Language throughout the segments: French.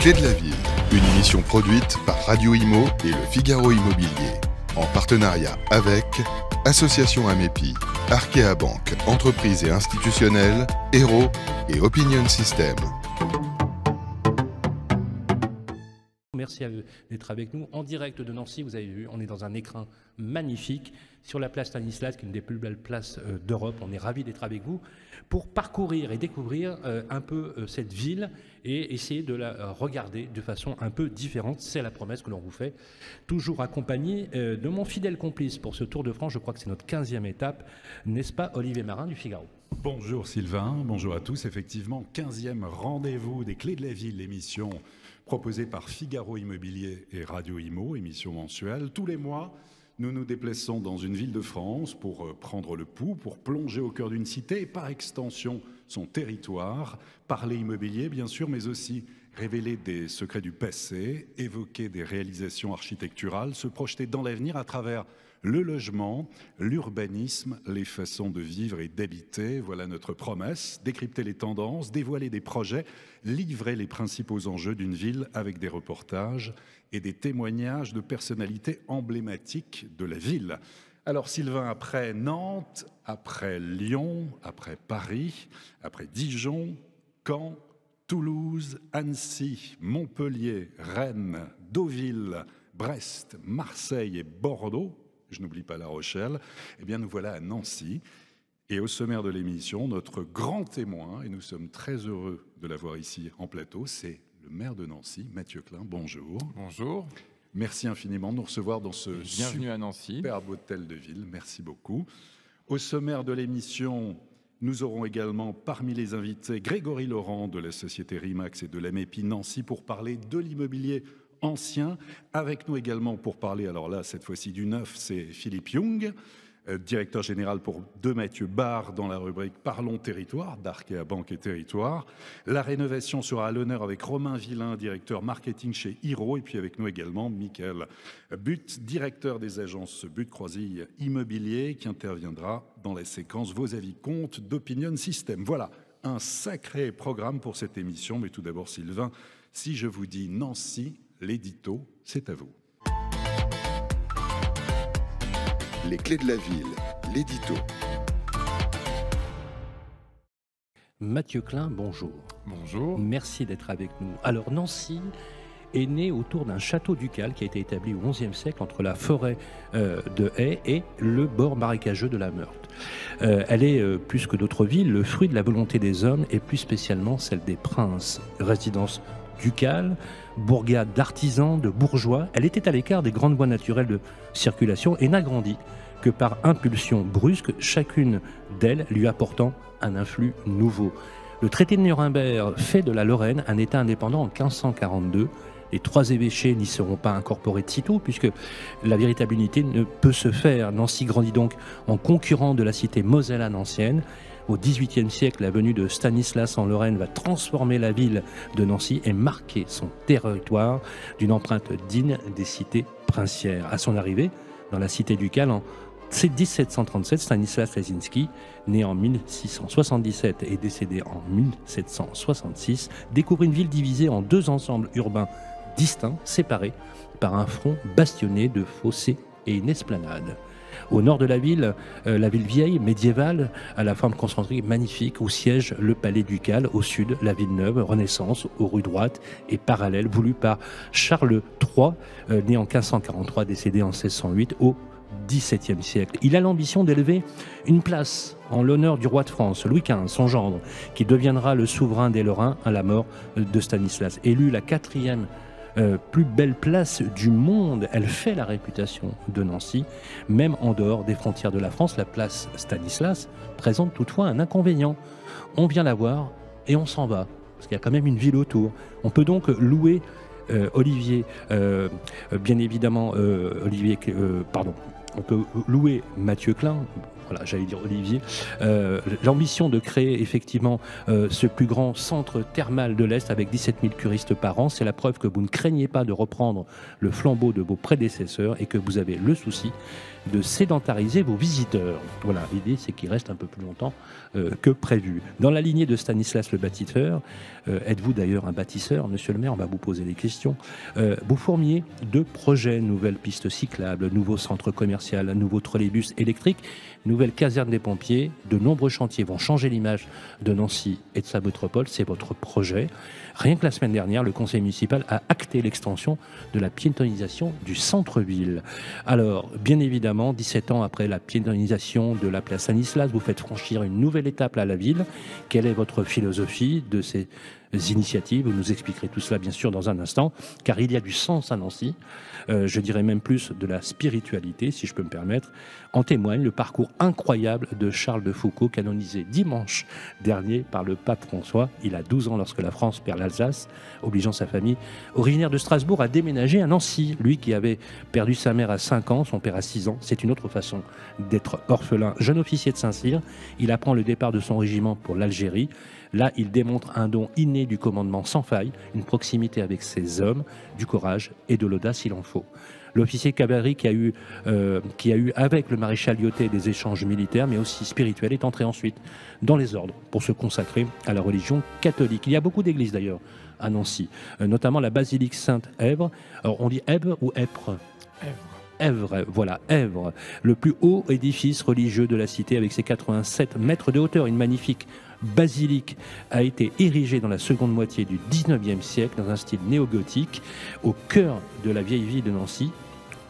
Clés de la ville, une émission produite par Radio Imo et le Figaro Immobilier, en partenariat avec Association Amépi, Arkea Banque, entreprises et institutionnelles, Hero et Opinion System. Merci à vous d'être avec nous. En direct de Nancy, vous avez vu, on est dans un écrin magnifique sur la place Stanislas, qui est une des plus belles places d'Europe. On est ravis d'être avec vous pour parcourir et découvrir un peu cette ville et essayer de la regarder de façon un peu différente. C'est la promesse que l'on vous fait, toujours accompagné de mon fidèle complice pour ce Tour de France. Je crois que c'est notre 15e étape, n'est-ce pas, Olivier Marin du Figaro? Bonjour Sylvain, bonjour à tous. Effectivement, 15e rendez-vous des Clés de la ville, l'émission proposée par Figaro Immobilier et Radio Imo, émission mensuelle. Tous les mois, nous nous déplaçons dans une ville de France pour prendre le pouls, pour plonger au cœur d'une cité et par extension son territoire, parler immobilier bien sûr, mais aussi révéler des secrets du passé, évoquer des réalisations architecturales, se projeter dans l'avenir à travers le logement, l'urbanisme, les façons de vivre et d'habiter. Voilà notre promesse, décrypter les tendances, dévoiler des projets, livrer les principaux enjeux d'une ville avec des reportages et des témoignages de personnalités emblématiques de la ville. Alors Sylvain, après Nantes, après Lyon, après Paris, après Dijon, Caen, Toulouse, Annecy, Montpellier, Rennes, Deauville, Brest, Marseille et Bordeaux, je n'oublie pas La Rochelle, eh bien nous voilà à Nancy. Et au sommaire de l'émission, notre grand témoin, et nous sommes très heureux de l'avoir ici en plateau, c'est le maire de Nancy, Mathieu Klein. Bonjour. Bonjour. Merci infiniment de nous recevoir dans ce Bienvenue à Nancy. Superbe hôtel de ville. Merci beaucoup. Au sommaire de l'émission, nous aurons également parmi les invités Grégory Laurent de la société Rimax et de l'Amépi Nancy pour parler de l'immobilier ancien. Avec nous également pour parler, alors là, cette fois-ci du neuf, c'est Philippe Young, directeur général de Mathieu Barre dans la rubrique Parlons Territoire, d'Arkea Banque et Territoire. La rénovation sera à l'honneur avec Romain Villain, directeur marketing chez Hero. Et puis avec nous également Michael But, directeur des agences But Croisille Immobilier, qui interviendra dans la séquence Vos avis comptent d'Opinion System. Voilà, un sacré programme pour cette émission. Mais tout d'abord, Sylvain, si je vous dis Nancy, l'édito, c'est à vous. Les Clés de la ville, l'édito. Mathieu Klein, bonjour. Bonjour. Merci d'être avec nous. Alors Nancy est née autour d'un château ducal qui a été établi au XIe siècle entre la forêt de Haye et le bord marécageux de la Meurthe. Elle est, plus que d'autres villes, le fruit de la volonté des hommes et plus spécialement celle des princes. Résidence ducale, bourgade d'artisans, de bourgeois, elle était à l'écart des grandes voies naturelles de circulation et n'a grandi que par impulsion brusque, chacune d'elles lui apportant un influx nouveau. Le traité de Nuremberg fait de la Lorraine un État indépendant en 1542. Les trois évêchés n'y seront pas incorporés de sitôt, puisque la véritable unité ne peut se faire. Nancy grandit donc en concurrent de la cité mosellane ancienne. Au XVIIIe siècle, la venue de Stanislas en Lorraine va transformer la ville de Nancy et marquer son territoire d'une empreinte digne des cités princières. À son arrivée dans la cité ducale en 1737, Stanislas Lesinski, né en 1677 et décédé en 1766, découvre une ville divisée en deux ensembles urbains distincts, séparés par un front bastionné de fossés et une esplanade. Au nord de la ville vieille, médiévale, à la forme concentrique magnifique, où siège le palais ducal. Au sud, la ville neuve, Renaissance, aux rues droites et parallèles, voulue par Charles III, né en 1543, décédé en 1608, au XVIIe siècle. Il a l'ambition d'élever une place en l'honneur du roi de France, Louis XV, son gendre, qui deviendra le souverain des Lorrains à la mort de Stanislas. Élue la 4e plus belle place du monde, elle fait la réputation de Nancy, même en dehors des frontières de la France. La place Stanislas présente toutefois un inconvénient. On vient la voir et on s'en va, parce qu'il y a quand même une ville autour. On peut donc louer Olivier, bien évidemment, on peut louer Mathieu Klein, voilà, j'allais dire Olivier, l'ambition de créer effectivement ce plus grand centre thermal de l'Est avec 17 000 curistes par an, c'est la preuve que vous ne craignez pas de reprendre le flambeau de vos prédécesseurs et que vous avez le souci de sédentariser vos visiteurs. Voilà, l'idée c'est qu'ils restent un peu plus longtemps que prévu. Dans la lignée de Stanislas le bâtisseur, êtes-vous d'ailleurs un bâtisseur, monsieur le maire? On va vous poser des questions. Vous formiez 2 projets, nouvelles pistes cyclables, nouveau centre commercial, un nouveau trolleybus électrique, nouvelle caserne des pompiers. De nombreux chantiers vont changer l'image de Nancy et de sa métropole, c'est votre projet. Rien que la semaine dernière, le conseil municipal a acté l'extension de la piétonisation du centre-ville. Alors, bien évidemment, 17 ans après la piétonisation de la place Stanislas, vous faites franchir une nouvelle étape à la ville. Quelle est votre philosophie de ces initiatives? Vous nous expliquerez tout cela, bien sûr, dans un instant, car il y a du sens à Nancy. Je dirais même plus de la spiritualité, si je peux me permettre. En témoigne le parcours incroyable de Charles de Foucauld, canonisé dimanche dernier par le pape François. Il a 12 ans lorsque la France perd l'Alsace, obligeant sa famille, originaire de Strasbourg, à déménager à Nancy. Lui qui avait perdu sa mère à 5 ans, son père à 6 ans. C'est une autre façon d'être orphelin. Jeune officier de Saint-Cyr, il apprend le départ de son régiment pour l'Algérie. Là, il démontre un don inné du commandement sans faille, une proximité avec ses hommes, du courage et de l'audace s'il en faut. L'officier de cavalerie qui a eu avec le maréchal Lyautey des échanges militaires, mais aussi spirituels, est entré ensuite dans les ordres pour se consacrer à la religion catholique. Il y a beaucoup d'églises d'ailleurs à Nancy, notamment la basilique Sainte-Èvre. Alors on dit Èvre ou Èpre? Èvre, voilà, Èvre, le plus haut édifice religieux de la cité avec ses 87 mètres de hauteur, une magnifique basilique a été érigée dans la seconde moitié du 19e siècle dans un style néo-gothique au cœur de la vieille ville de Nancy.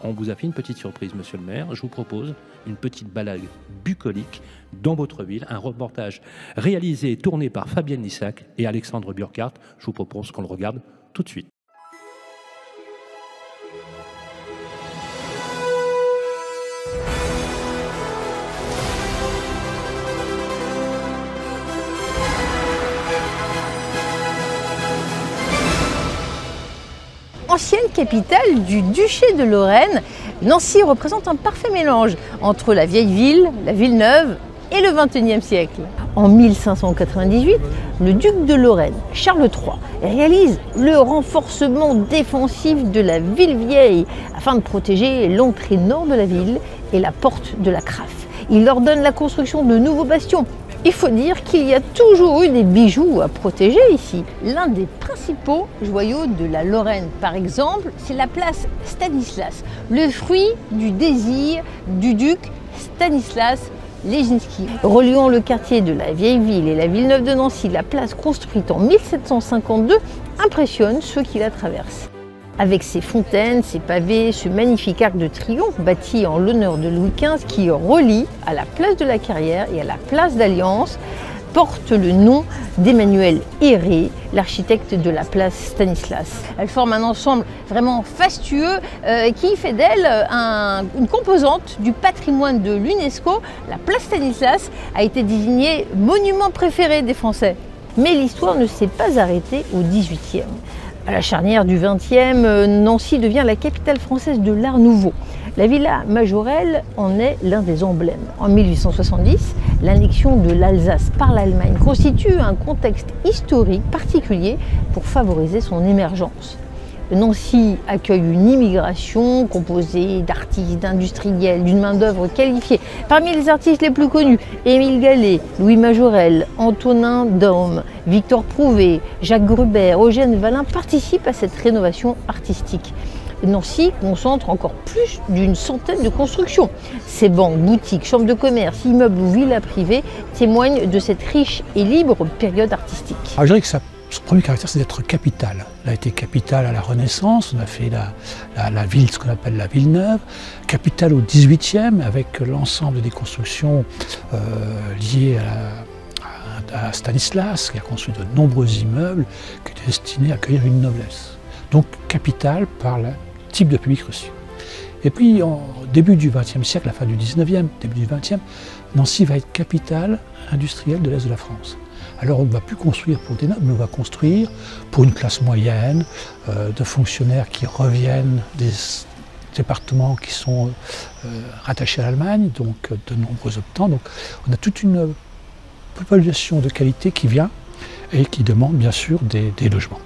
On vous a fait une petite surprise, monsieur le maire. Je vous propose une petite balade bucolique dans votre ville, un reportage réalisé et tourné par Fabienne Lissac et Alexandre Burkhardt. Je vous propose qu'on le regarde tout de suite. Ancienne capitale du duché de Lorraine, Nancy représente un parfait mélange entre la vieille ville, la ville neuve et le XXIe siècle. En 1598, le duc de Lorraine, Charles III, réalise le renforcement défensif de la ville vieille afin de protéger l'entrée nord de la ville et la porte de la Craffe. Il ordonne la construction de nouveaux bastions. Il faut dire qu'il y a toujours eu des bijoux à protéger ici. L'un des principaux joyaux de la Lorraine, par exemple, c'est la place Stanislas, le fruit du désir du duc Stanislas Legiński. Reliant le quartier de la vieille ville et la ville neuve de Nancy, la place construite en 1752 impressionne ceux qui la traversent. Avec ses fontaines, ses pavés, ce magnifique arc de triomphe bâti en l'honneur de Louis XV qui relie à la place de la Carrière et à la place d'Alliance, porte le nom d'Emmanuel Héré, l'architecte de la place Stanislas. Elle forme un ensemble vraiment fastueux qui fait d'elle une composante du patrimoine de l'UNESCO. La place Stanislas a été désignée monument préféré des Français. Mais l'histoire ne s'est pas arrêtée au XVIIIe. À la charnière du XXe, Nancy devient la capitale française de l'Art nouveau. La Villa Majorelle en est l'un des emblèmes. En 1870, l'annexion de l'Alsace par l'Allemagne constitue un contexte historique particulier pour favoriser son émergence. Nancy accueille une immigration composée d'artistes, d'industriels, d'une main-d'œuvre qualifiée. Parmi les artistes les plus connus, Émile Gallet, Louis Majorelle, Antonin Daume, Victor Prouvé, Jacques Gruber, Eugène Vallin participent à cette rénovation artistique. Nancy concentre encore plus d'une centaine de constructions. Ses banques, boutiques, chambres de commerce, immeubles ou villas privées témoignent de cette riche et libre période artistique. Alors, je dirais que son premier caractère, c'est d'être capitale. Elle a été capitale à la Renaissance, on a fait la ville, ce qu'on appelle la ville neuve, capitale au XVIIIe, avec l'ensemble des constructions liées à Stanislas, qui a construit de nombreux immeubles qui étaient destinés à accueillir une noblesse. Donc capitale par le type de public reçu. Et puis, au début du XXe siècle, la fin du XIXe, début du XXe, Nancy va être capitale industrielle de l'Est de la France. Alors on ne va plus construire pour des nobles, mais on va construire pour une classe moyenne, de fonctionnaires qui reviennent départements qui sont rattachés à l'Allemagne, donc de nombreux habitants. Donc on a toute une population de qualité qui vient et qui demande bien sûr des logements.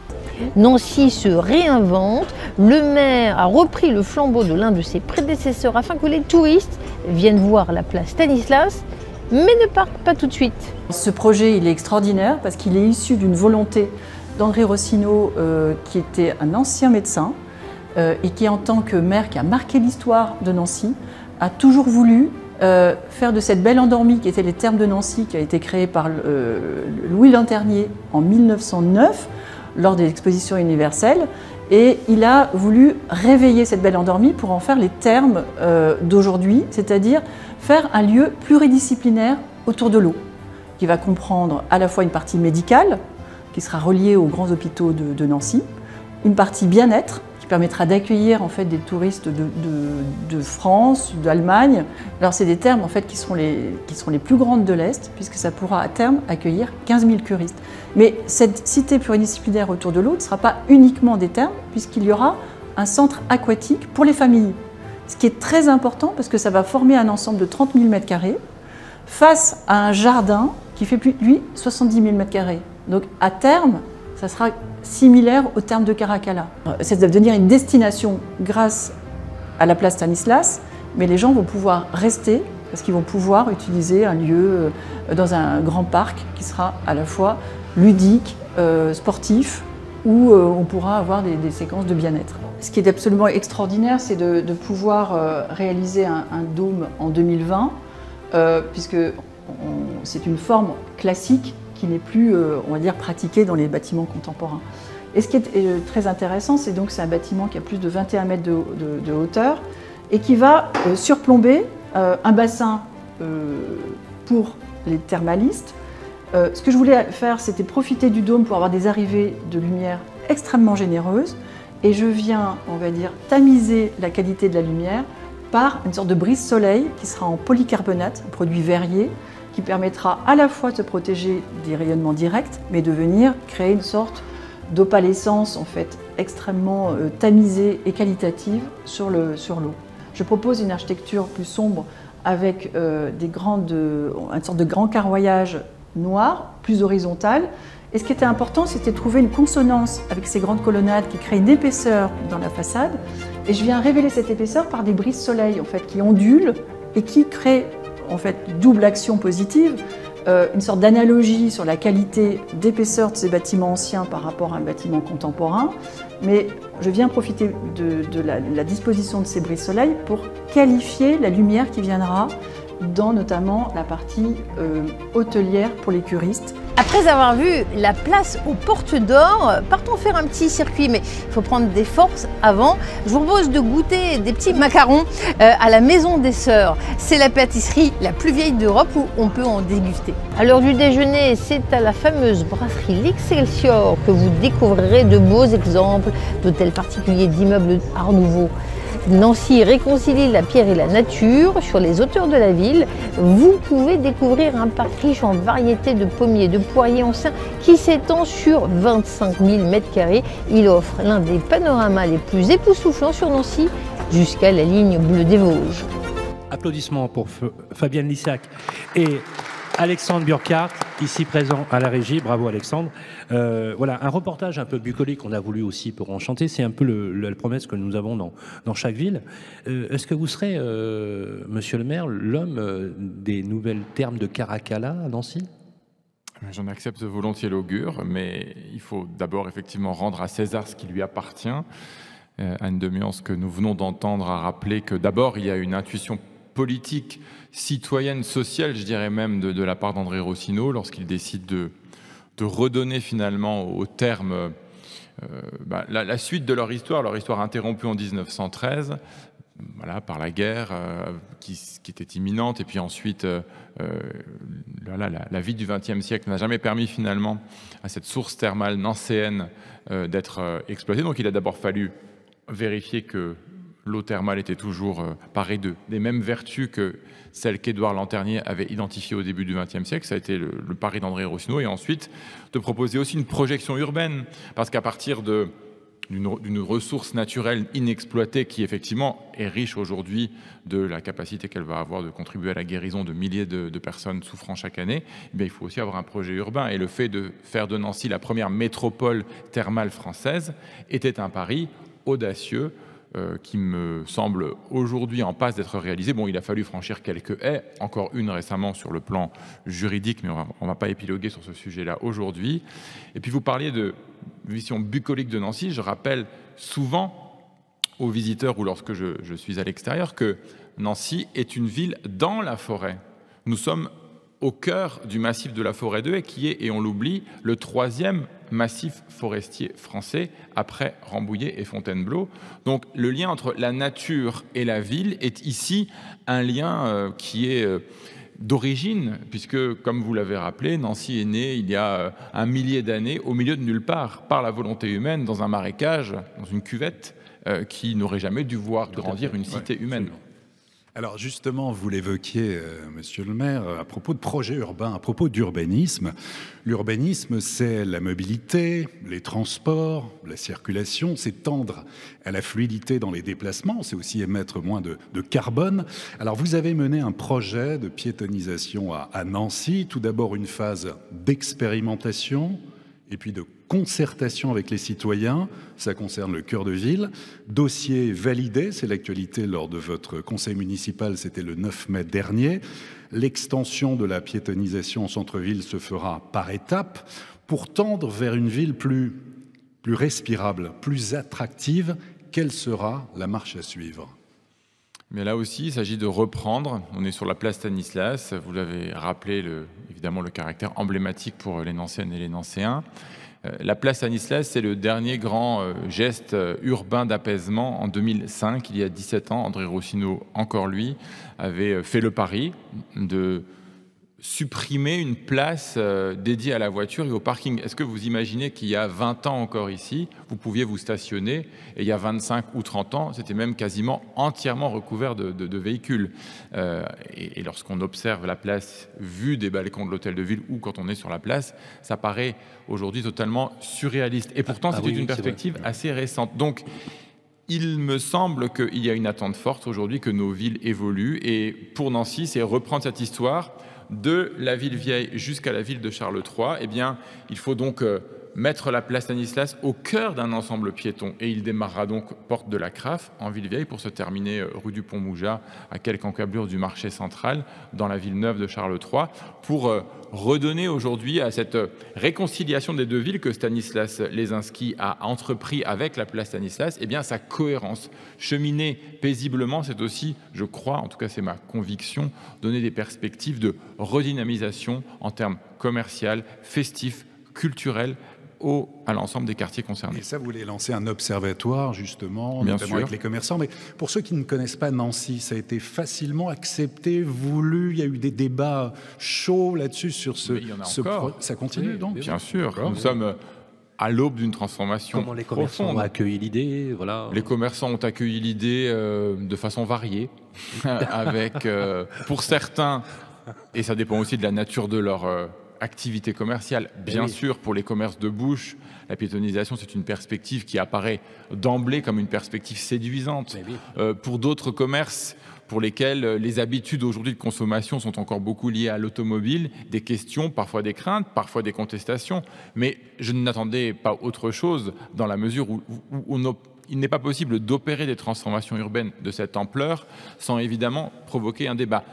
Nancy se réinvente, le maire a repris le flambeau de l'un de ses prédécesseurs afin que les touristes viennent voir la place Stanislas, mais ne partent pas tout de suite. Ce projet il est extraordinaire parce qu'il est issu d'une volonté d'André Rossineau qui était un ancien médecin et qui en tant que maire qui a marqué l'histoire de Nancy a toujours voulu faire de cette belle endormie qui était les Thermes de Nancy qui a été créée par Louis Lanternier en 1909 lors de l'exposition universelle, et il a voulu réveiller cette belle endormie pour en faire les thermes d'aujourd'hui, c'est-à-dire faire un lieu pluridisciplinaire autour de l'eau, qui va comprendre à la fois une partie médicale, qui sera reliée aux grands hôpitaux de Nancy, une partie bien-être, qui permettra d'accueillir en fait des touristes de France, d'Allemagne. Alors c'est des thermes en fait qui seront les plus grandes de l'Est, puisque ça pourra à terme accueillir 15 000 curistes. Mais cette cité pluridisciplinaire autour de l'eau ne sera pas uniquement des thermes, puisqu'il y aura un centre aquatique pour les familles. Ce qui est très important parce que ça va former un ensemble de 30 000 m² face à un jardin qui fait lui 70 000 m². Donc à terme, ça sera similaire aux thermes de Caracalla. Ça va devenir une destination grâce à la place Stanislas, mais les gens vont pouvoir rester parce qu'ils vont pouvoir utiliser un lieu dans un grand parc qui sera à la fois ludique, sportif, où on pourra avoir des séquences de bien-être. Ce qui est absolument extraordinaire, c'est de pouvoir réaliser un dôme en 2020, puisque c'est une forme classique qui n'est plus, on va dire, pratiquée dans les bâtiments contemporains. Et ce qui est très intéressant, c'est donc c'est un bâtiment qui a plus de 21 mètres de hauteur et qui va surplomber un bassin pour les thermalistes. Ce que je voulais faire, c'était profiter du dôme pour avoir des arrivées de lumière extrêmement généreuses. Et je viens, on va dire, tamiser la qualité de la lumière par une sorte de brise-soleil qui sera en polycarbonate, un produit verrier, qui permettra à la fois de se protéger des rayonnements directs, mais de venir créer une sorte d'opalescence en fait extrêmement tamisée et qualitative sur l'eau. Je propose une architecture plus sombre avec une sorte de grand carroyage noir, plus horizontal. Et ce qui était important, c'était de trouver une consonance avec ces grandes colonnades qui créent une épaisseur dans la façade. Et je viens révéler cette épaisseur par des brises soleil en fait, qui ondulent et qui créent en fait double action positive, une sorte d'analogie sur la qualité d'épaisseur de ces bâtiments anciens par rapport à un bâtiment contemporain. Mais je viens profiter de la disposition de ces brises soleil pour qualifier la lumière qui viendra dans notamment la partie hôtelière pour les curistes. Après avoir vu la place aux Portes d'Or, partons faire un petit circuit, mais il faut prendre des forces avant. Je vous propose de goûter des petits macarons à la Maison des Sœurs. C'est la pâtisserie la plus vieille d'Europe où on peut en déguster. À l'heure du déjeuner, c'est à la fameuse brasserie L'Excelsior que vous découvrirez de beaux exemples d'hôtels particuliers, d'immeubles Art Nouveau. Nancy réconcilie la pierre et la nature sur les hauteurs de la ville. Vous pouvez découvrir un parc riche en variétés de pommiers, de poiriers anciens qui s'étend sur 25 000 m². Il offre l'un des panoramas les plus époustouflants sur Nancy jusqu'à la ligne bleue des Vosges. Applaudissements pour Fabienne Lissac et Alexandre Burkhardt, ici présent à la régie. Bravo Alexandre. Voilà, un reportage un peu bucolique qu'on a voulu aussi pour enchanter. C'est un peu la promesse que nous avons dans chaque ville. Est-ce que vous serez, monsieur le maire, l'homme des nouvelles thermes de Caracalla à Nancy ? J'en accepte volontiers l'augure, mais il faut d'abord effectivement rendre à César ce qui lui appartient. Anne de Miance, que nous venons d'entendre, a rappelé que d'abord il y a une intuition politique, citoyenne, sociale, je dirais même, de la part d'André Rossineau, lorsqu'il décide de redonner finalement aux termes la suite de leur histoire interrompue en 1913, voilà, par la guerre qui était imminente, et puis ensuite la vie du XXe siècle n'a jamais permis finalement à cette source thermale nancéenne d'être exploitée. Donc il a d'abord fallu vérifier que l'eau thermale était toujours parée des mêmes vertus que celles qu'Édouard Lanternier avait identifiées au début du XXe siècle. Ça a été le pari d'André Rossineau. Et ensuite, de proposer aussi une projection urbaine. Parce qu'à partir de d'une ressource naturelle inexploitée qui effectivement est riche aujourd'hui de la capacité qu'elle va avoir de contribuer à la guérison de milliers de personnes souffrant chaque année, eh bien, il faut aussi avoir un projet urbain. Et le fait de faire de Nancy la première métropole thermale française était un pari audacieux qui me semble aujourd'hui en passe d'être réalisé. Bon, il a fallu franchir quelques haies, encore une récemment sur le plan juridique, mais on ne va pas épiloguer sur ce sujet-là aujourd'hui. Et puis vous parliez de vision bucolique de Nancy. Je rappelle souvent aux visiteurs ou lorsque je suis à l'extérieur que Nancy est une ville dans la forêt. Nous sommes au cœur du massif de la forêt de Haye, qui est, et on l'oublie, le 3e massif forestier français après Rambouillet et Fontainebleau. Donc le lien entre la nature et la ville est ici un lien qui est d'origine, puisque, comme vous l'avez rappelé, Nancy est née il y a un millier d'années au milieu de nulle part, par la volonté humaine, dans un marécage, dans une cuvette, qui n'aurait jamais dû voir grandir une cité humaine. Absolument. Alors justement, vous l'évoquiez, monsieur le maire, à propos de projets urbains, à propos d'urbanisme. L'urbanisme, c'est la mobilité, les transports, la circulation, c'est tendre à la fluidité dans les déplacements, c'est aussi émettre moins de carbone. Alors vous avez mené un projet de piétonisation à Nancy, tout d'abord une phase d'expérimentation, et puis de concertation avec les citoyens, ça concerne le cœur de ville. Dossier validé, c'est l'actualité lors de votre conseil municipal, c'était le 9 mai dernier. L'extension de la piétonisation en centre-ville se fera par étapes pour tendre vers une ville plus respirable, plus attractive. Quelle sera la marche à suivre ? Mais là aussi, il s'agit de reprendre. On est sur la place Stanislas. Vous l'avez rappelé, évidemment, le caractère emblématique pour les Nancéennes et les Nancéens. La place Stanislas, c'est le dernier grand geste urbain d'apaisement. En 2005, il y a 17 ans, André Rossineau, encore lui, avait fait le pari de supprimer une place dédiée à la voiture et au parking. Est-ce que vous imaginez qu'il y a 20 ans encore ici, vous pouviez vous stationner, et il y a 25 ou 30 ans, c'était même quasiment entièrement recouvert de véhicules. Et lorsqu'on observe la place vue des balcons de l'hôtel de ville ou quand on est sur la place, ça paraît aujourd'hui totalement surréaliste. Et pourtant, c'était une perspective assez récente. Donc, il me semble qu'il y a une attente forte aujourd'hui que nos villes évoluent. Et pour Nancy, c'est reprendre cette histoire de la ville vieille jusqu'à la ville de Charles III. Eh bien, il faut donc mettre la place Stanislas au cœur d'un ensemble piéton. Et il démarrera donc porte de la Craffe en ville vieille pour se terminer rue du Pont-Moujas, à quelques encablures du marché central, dans la ville neuve de Charles III, pour redonner aujourd'hui à cette réconciliation des deux villes que Stanislas Lesinski a entrepris avec la place Stanislas, eh bien, sa cohérence. Cheminer paisiblement, c'est aussi, je crois, en tout cas c'est ma conviction, donner des perspectives de redynamisation en termes commercial, festif, culturel, à l'ensemble des quartiers concernés. Et ça, vous voulez lancer un observatoire, justement, Bien notamment sûr. avec les commerçants. Mais pour ceux qui ne connaissent pas Nancy, ça a été facilement accepté, voulu. Il y a eu des débats chauds là-dessus sur ce. Mais il y en a encore. Ça continue, Oui, donc. Bien sûr, nous sommes à l'aube d'une transformation Comment les commerçants profonde. ont accueilli l'idée, voilà. Les commerçants ont accueilli l'idée de façon variée, avec, pour certains, et ça dépend aussi de la nature de leur activité commerciale. Bien sûr, pour les commerces de bouche, la piétonisation, c'est une perspective qui apparaît d'emblée comme une perspective séduisante. Pour d'autres commerces, pour lesquels les habitudes aujourd'hui de consommation sont encore beaucoup liées à l'automobile, des questions, parfois des craintes, parfois des contestations. Mais je n'attendais pas autre chose dans la mesure où il n'est pas possible d'opérer des transformations urbaines de cette ampleur sans évidemment provoquer un débat.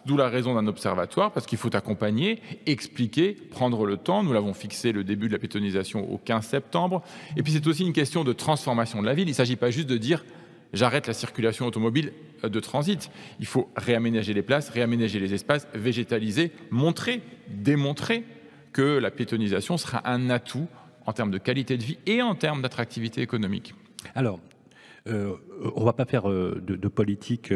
D'où la raison d'un observatoire, parce qu'il faut accompagner, expliquer, prendre le temps. Nous l'avons fixé le début de la piétonisation au 15 septembre. Et puis c'est aussi une question de transformation de la ville. Il ne s'agit pas juste de dire j'arrête la circulation automobile de transit. Il faut réaménager les places, réaménager les espaces, végétaliser, montrer, démontrer que la piétonisation sera un atout en termes de qualité de vie et en termes d'attractivité économique. Alors, on ne va pas faire de politique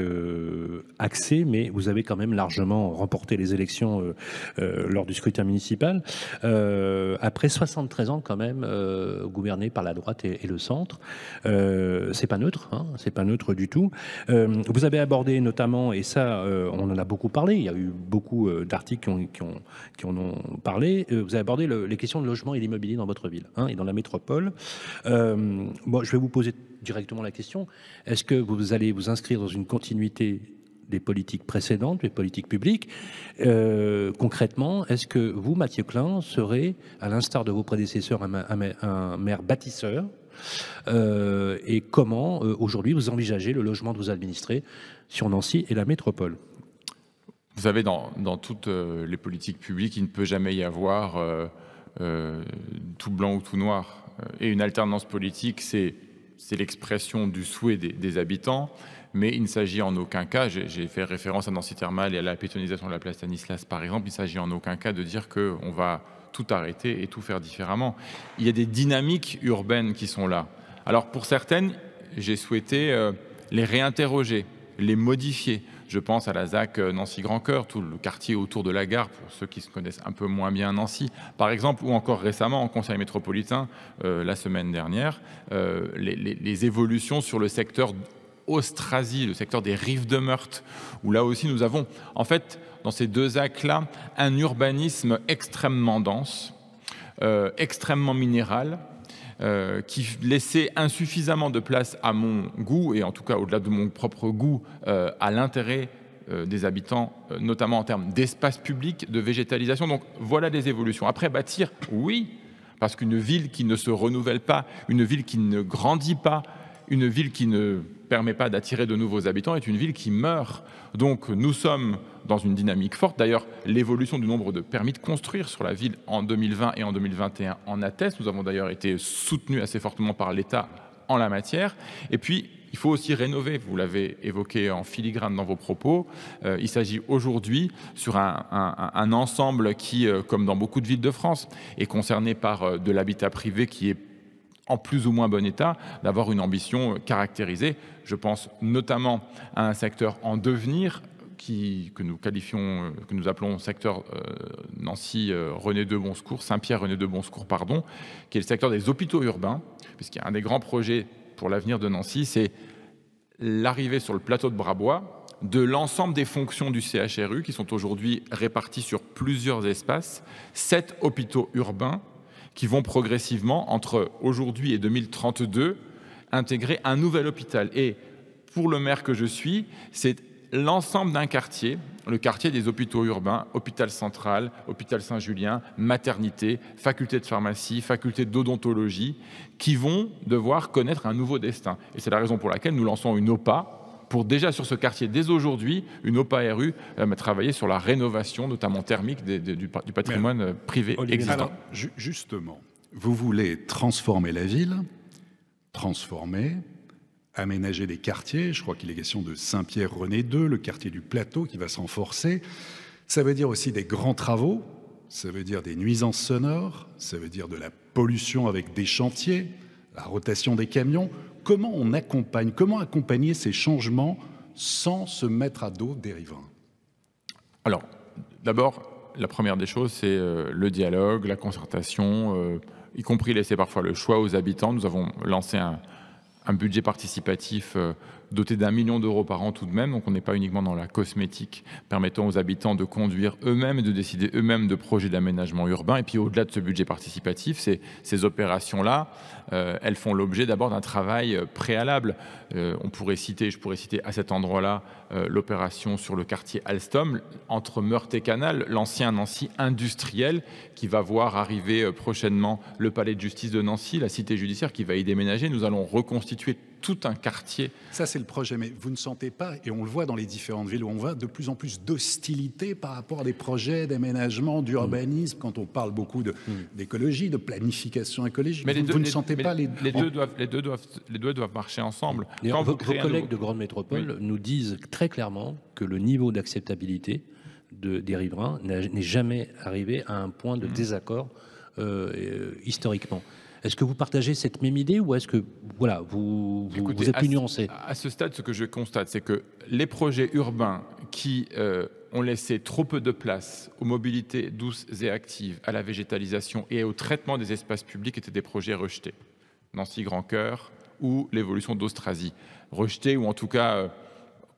axée, mais vous avez quand même largement remporté les élections lors du scrutin municipal. Après 73 ans quand même, gouverné par la droite et le centre. C'est pas neutre, hein, c'est pas neutre du tout. Vous avez abordé notamment, et ça on en a beaucoup parlé, il y a eu beaucoup d'articles qui en ont parlé, vous avez abordé les questions de logement et d'immobilier dans votre ville, hein, et dans la métropole. Bon, je vais vous poser directement la question. Est-ce que vous allez vous inscrire dans une continuité des politiques précédentes, des politiques publiques? Concrètement, est-ce que vous, Mathieu Klein, serez, à l'instar de vos prédécesseurs, un maire bâtisseur? Et comment, aujourd'hui, vous envisagez le logement de vos administrés sur Nancy et la métropole? Vous savez, dans toutes les politiques publiques, il ne peut jamais y avoir tout blanc ou tout noir. Et une alternance politique, c'est l'expression du souhait des habitants, mais il ne s'agit en aucun cas, j'ai fait référence à Nancy Thermal et à la pétonisation de la place Stanislas par exemple, il ne s'agit en aucun cas de dire qu'on va tout arrêter et tout faire différemment. Il y a des dynamiques urbaines qui sont là. Alors pour certaines, j'ai souhaité les réinterroger, les modifier. Je pense à la ZAC Nancy-Grand-Cœur, tout le quartier autour de la gare, pour ceux qui se connaissent un peu moins bien Nancy, par exemple, ou encore récemment en conseil métropolitain, la semaine dernière, les évolutions sur le secteur Austrasie, le secteur des rives de Meurthe, où là aussi nous avons, en fait, dans ces deux axes-là, un urbanisme extrêmement dense, extrêmement minéral, qui laissait insuffisamment de place à mon goût, et en tout cas au-delà de mon propre goût, à l'intérêt des habitants, notamment en termes d'espace public, de végétalisation. Donc voilà des évolutions. Après, bâtir, oui, parce qu'une ville qui ne se renouvelle pas, une ville qui ne grandit pas, une ville qui ne permet pas d'attirer de nouveaux habitants est une ville qui meurt. Donc nous sommes dans une dynamique forte. D'ailleurs, l'évolution du nombre de permis de construire sur la ville en 2020 et en 2021 en atteste. Nous avons d'ailleurs été soutenus assez fortement par l'État en la matière. Et puis, il faut aussi rénover. Vous l'avez évoqué en filigrane dans vos propos. Il s'agit aujourd'hui sur un ensemble qui, comme dans beaucoup de villes de France, est concerné par de l'habitat privé qui est en plus ou moins bon état, d'avoir une ambition caractérisée. Je pense notamment à un secteur en devenir que nous appelons secteur Nancy René de Bonsecours, Saint-Pierre René de Bonsecours, pardon, qui est le secteur des hôpitaux urbains, puisqu'il y a un des grands projets pour l'avenir de Nancy, c'est l'arrivée sur le plateau de Brabois de l'ensemble des fonctions du CHRU qui sont aujourd'hui réparties sur plusieurs espaces, 7 hôpitaux urbains qui vont progressivement, entre aujourd'hui et 2032, intégrer un nouvel hôpital. Et pour le maire que je suis, c'est l'ensemble d'un quartier, le quartier des hôpitaux urbains, hôpital central, hôpital Saint-Julien, maternité, faculté de pharmacie, faculté d'odontologie, qui vont devoir connaître un nouveau destin. Et c'est la raison pour laquelle nous lançons une OPA, pour déjà sur ce quartier, dès aujourd'hui, une OPA-RU travailler sur la rénovation, notamment thermique, du patrimoine privé existant. Alors, justement, vous voulez transformer la ville, aménager des quartiers. Je crois qu'il est question de Saint-Pierre-René II, le quartier du Plateau qui va se renforcer. Ça veut dire aussi des grands travaux, ça veut dire des nuisances sonores, ça veut dire de la pollution avec des chantiers, la rotation des camions. Comment on accompagne, comment accompagner ces changements sans se mettre à dos des riverains? Alors, d'abord, la première des choses, c'est le dialogue, la concertation, y compris laisser parfois le choix aux habitants. Nous avons lancé un budget participatif doté d'1 million d'euros par an tout de même, donc on n'est pas uniquement dans la cosmétique, permettant aux habitants de conduire eux-mêmes et de décider eux-mêmes de projets d'aménagement urbain. Et puis au-delà de ce budget participatif, ces opérations-là, elles font l'objet d'abord d'un travail préalable. Je pourrais citer à cet endroit-là l'opération sur le quartier Alstom, entre Meurthe et Canal, l'ancien Nancy industriel, qui va voir arriver prochainement le palais de justice de Nancy, la cité judiciaire qui va y déménager. Nous allons reconstituer tout un quartier. Ça, c'est le projet, mais vous ne sentez pas, et on le voit dans les différentes villes où on voit de plus en plus d'hostilité par rapport à des projets d'aménagement, d'urbanisme, quand on parle beaucoup d'écologie, de planification écologique. Mais vous ne sentez pas les deux doivent marcher ensemble. Vos collègues de grande métropole nous disent très clairement que le niveau d'acceptabilité des riverains n'est jamais arrivé à un point de désaccord historiquement. Est-ce que vous partagez cette même idée ou est-ce que voilà, vous êtes plus nuancé? À ce stade, ce que je constate, c'est que les projets urbains qui ont laissé trop peu de place aux mobilités douces et actives, à la végétalisation et au traitement des espaces publics étaient des projets rejetés. Nancy Grand Cœur ou l'évolution d'Austrasie. Rejetés ou en tout cas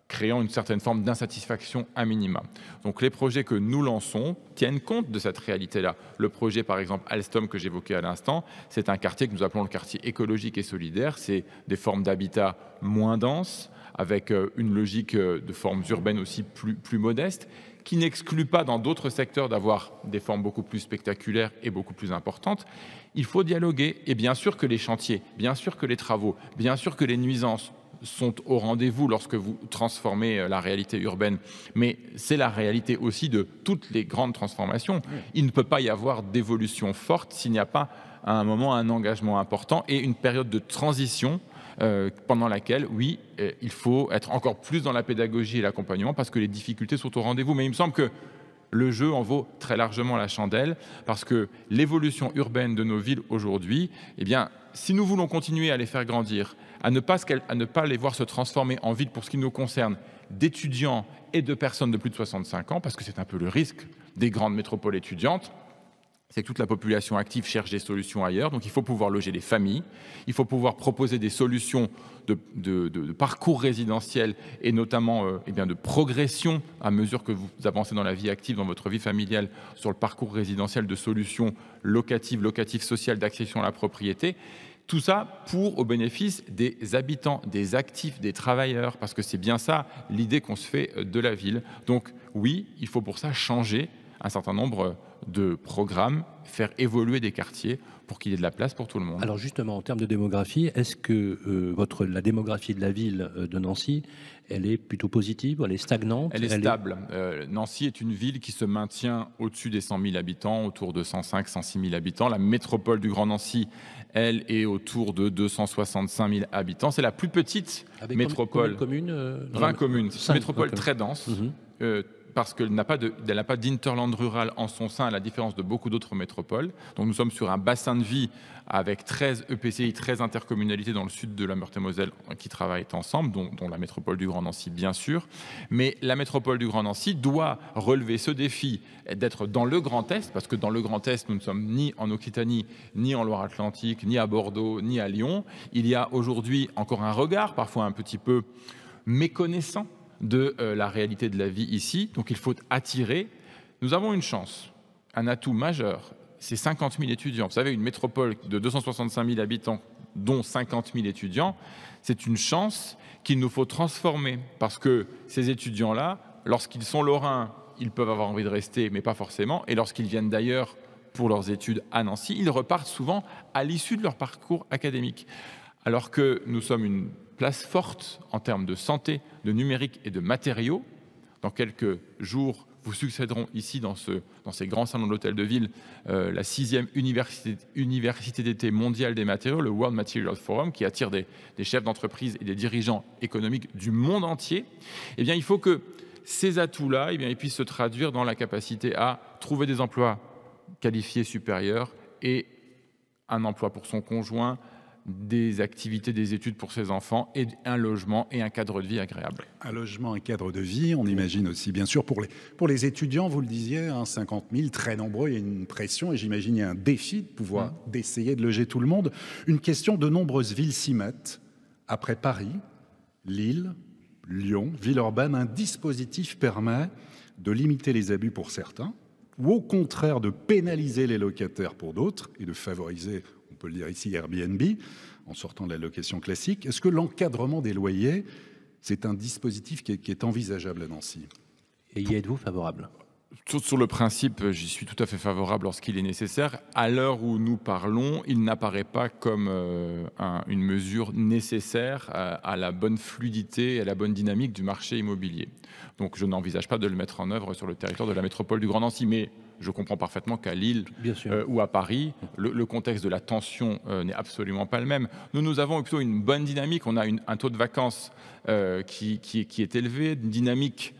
créant une certaine forme d'insatisfaction à minima. Donc les projets que nous lançons tiennent compte de cette réalité-là. Le projet par exemple Alstom que j'évoquais à l'instant, c'est un quartier que nous appelons le quartier écologique et solidaire. C'est des formes d'habitat moins denses, avec une logique de formes urbaines aussi plus modestes, qui n'exclut pas dans d'autres secteurs d'avoir des formes beaucoup plus spectaculaires et beaucoup plus importantes. Il faut dialoguer et bien sûr que les chantiers, bien sûr que les travaux, bien sûr que les nuisances sont au rendez-vous lorsque vous transformez la réalité urbaine. Mais c'est la réalité aussi de toutes les grandes transformations. Il ne peut pas y avoir d'évolution forte s'il n'y a pas à un moment un engagement important et une période de transition pendant laquelle, oui, il faut être encore plus dans la pédagogie et l'accompagnement parce que les difficultés sont au rendez-vous. Mais il me semble que le jeu en vaut très largement la chandelle parce que l'évolution urbaine de nos villes aujourd'hui, eh bien, si nous voulons continuer à les faire grandir, à ne pas les voir se transformer en ville pour ce qui nous concerne d'étudiants et de personnes de plus de 65 ans, parce que c'est un peu le risque des grandes métropoles étudiantes, c'est que toute la population active cherche des solutions ailleurs. Donc il faut pouvoir loger les familles, il faut pouvoir proposer des solutions de parcours résidentiel et notamment de progression à mesure que vous avancez dans la vie active, dans votre vie familiale, sur le parcours résidentiel de solutions locatives sociales, d'accession à la propriété. Tout ça au bénéfice des habitants, des actifs, des travailleurs, parce que c'est bien ça l'idée qu'on se fait de la ville. Donc oui, il faut pour ça changer un certain nombre de programmes, faire évoluer des quartiers pour qu'il y ait de la place pour tout le monde. Alors justement, en termes de démographie, est-ce que la démographie de la ville de Nancy, elle est plutôt positive, elle est stagnante? Elle est stable. Nancy est une ville qui se maintient au-dessus des 100 000 habitants, autour de 105 106 000 habitants. La métropole du Grand Nancy, elle, est autour de 265 000 habitants. C'est la plus petite métropole. Combien de communes 20 communes. C'est une métropole très dense. Parce qu'elle n'a pas d'interland rural en son sein, à la différence de beaucoup d'autres métropoles. Donc nous sommes sur un bassin de vie avec 13 EPCI, 13 intercommunalités dans le sud de la Meurthe-et-Moselle qui travaillent ensemble, dont la métropole du Grand Nancy, bien sûr. Mais la métropole du Grand Nancy doit relever ce défi d'être dans le Grand Est, parce que dans le Grand Est, nous ne sommes ni en Occitanie, ni en Loire-Atlantique, ni à Bordeaux, ni à Lyon. Il y a aujourd'hui encore un regard, parfois un petit peu méconnaissant, de la réalité de la vie ici. Donc il faut attirer. Nous avons une chance, un atout majeur, c'est 50 000 étudiants. Vous savez, une métropole de 265 000 habitants, dont 50 000 étudiants, c'est une chance qu'il nous faut transformer. Parce que ces étudiants-là, lorsqu'ils sont lorrains, ils peuvent avoir envie de rester, mais pas forcément. Et lorsqu'ils viennent d'ailleurs pour leurs études à Nancy, ils repartent souvent à l'issue de leur parcours académique. Alors que nous sommes une place forte en termes de santé, de numérique et de matériaux. Dans quelques jours, vous succéderont ici, dans ces grands salons de l'hôtel de ville, la 6e université d'été mondiale des matériaux, le World Materials Forum, qui attire des chefs d'entreprise et des dirigeants économiques du monde entier. Eh bien, il faut que ces atouts-là, ils puissent se traduire dans la capacité à trouver des emplois qualifiés supérieurs et un emploi pour son conjoint, des activités, des études pour ses enfants et un logement et un cadre de vie agréable. Un logement, un cadre de vie, on imagine aussi, bien sûr, pour les étudiants, vous le disiez, 50 000, très nombreux, il y a une pression et j'imagine il y a un défi de pouvoir d'essayer de loger tout le monde. Une question, de nombreuses villes s'y mettent. Après Paris, Lille, Lyon, Villeurbanne, un dispositif permet de limiter les abus pour certains ou au contraire de pénaliser les locataires pour d'autres et de favoriser, on peut le dire ici, Airbnb, en sortant de la location classique. Est-ce que l'encadrement des loyers, c'est un dispositif qui est envisageable à Nancy? Et y êtes-vous favorable? Sur le principe, j'y suis tout à fait favorable lorsqu'il est nécessaire. À l'heure où nous parlons, il n'apparaît pas comme une mesure nécessaire à la bonne fluidité et à la bonne dynamique du marché immobilier. Donc je n'envisage pas de le mettre en œuvre sur le territoire de la métropole du Grand Nancy, mais je comprends parfaitement qu'à Lille ou à Paris, le contexte de la tension n'est absolument pas le même. Nous avons plutôt une bonne dynamique. On a un taux de vacances qui est élevé, une dynamique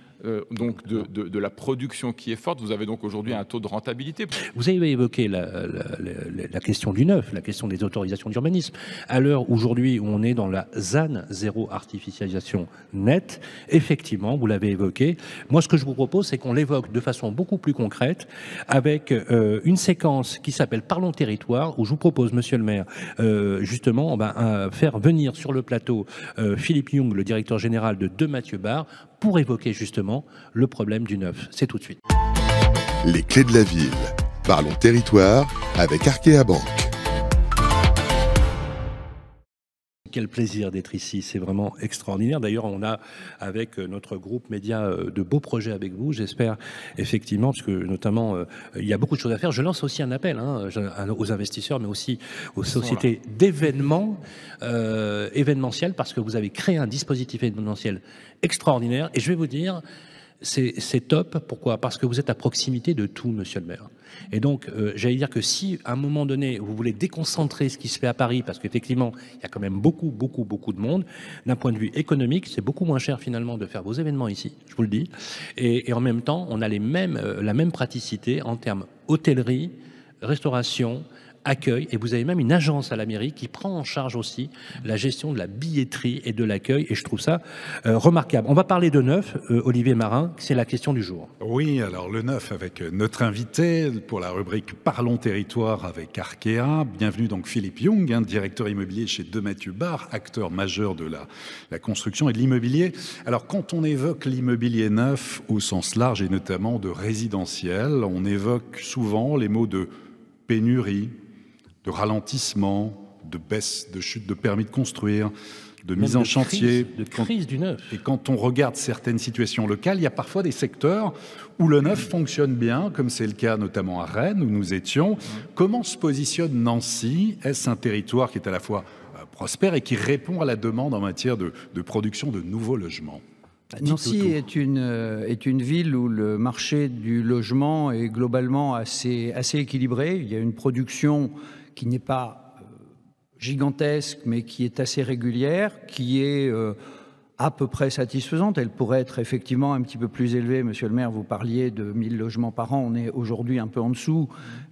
donc de la production qui est forte. Vous avez donc aujourd'hui un taux de rentabilité. Vous avez évoqué la question du neuf, la question des autorisations d'urbanisme. À l'heure aujourd'hui où on est dans la ZAN, zéro artificialisation nette, effectivement, vous l'avez évoqué. Moi, ce que je vous propose, c'est qu'on l'évoque de façon beaucoup plus concrète avec une séquence qui s'appelle Parlons territoire, où je vous propose, monsieur le maire, justement, faire venir sur le plateau Philippe Young, le directeur général de Mathieu Barre, pour évoquer justement le problème du neuf. C'est tout de suite. Les clés de la ville. Parlons territoire avec Arkea Banque. Quel plaisir d'être ici, c'est vraiment extraordinaire. D'ailleurs, on a avec notre groupe média de beaux projets avec vous, j'espère effectivement, parce que notamment il y a beaucoup de choses à faire. Je lance aussi un appel aux investisseurs, mais aussi aux sociétés d'événements événementiels, parce que vous avez créé un dispositif événementiel extraordinaire. Et je vais vous dire, c'est top. Pourquoi? Parce que vous êtes à proximité de tout, monsieur le maire. Et donc, j'allais dire que si, à un moment donné, vous voulez déconcentrer ce qui se fait à Paris, parce qu'effectivement, il y a quand même beaucoup de monde, d'un point de vue économique, c'est beaucoup moins cher finalement de faire vos événements ici, je vous le dis. Et en même temps, on a la même praticité en termes hôtellerie, restauration, accueil, et vous avez même une agence à la mairie qui prend en charge aussi la gestion de la billetterie et de l'accueil, et je trouve ça remarquable. On va parler de neuf, Olivier Marin, c'est la question du jour. Oui, alors le neuf avec notre invité pour la rubrique Parlons territoire avec Arkea. Bienvenue donc Philippe Young, directeur immobilier chez Mathieu Barre, acteur majeur de la construction et de l'immobilier. Alors quand on évoque l'immobilier neuf au sens large et notamment de résidentiel, on évoque souvent les mots de pénurie, de ralentissement, de baisse, de chute de permis de construire, de mise en chantier. De crise du neuf. Et quand on regarde certaines situations locales, il y a parfois des secteurs où le neuf fonctionne bien, comme c'est le cas notamment à Rennes, où nous étions. Comment se positionne Nancy? Est-ce un territoire qui est à la fois prospère et qui répond à la demande en matière de production de nouveaux logements? Nancy est une ville où le marché du logement est globalement assez équilibré. Il y a une production qui n'est pas gigantesque, mais qui est assez régulière, qui est à peu près satisfaisante. Elle pourrait être effectivement un petit peu plus élevée. Monsieur le maire, vous parliez de 1000 logements par an. On est aujourd'hui un peu en dessous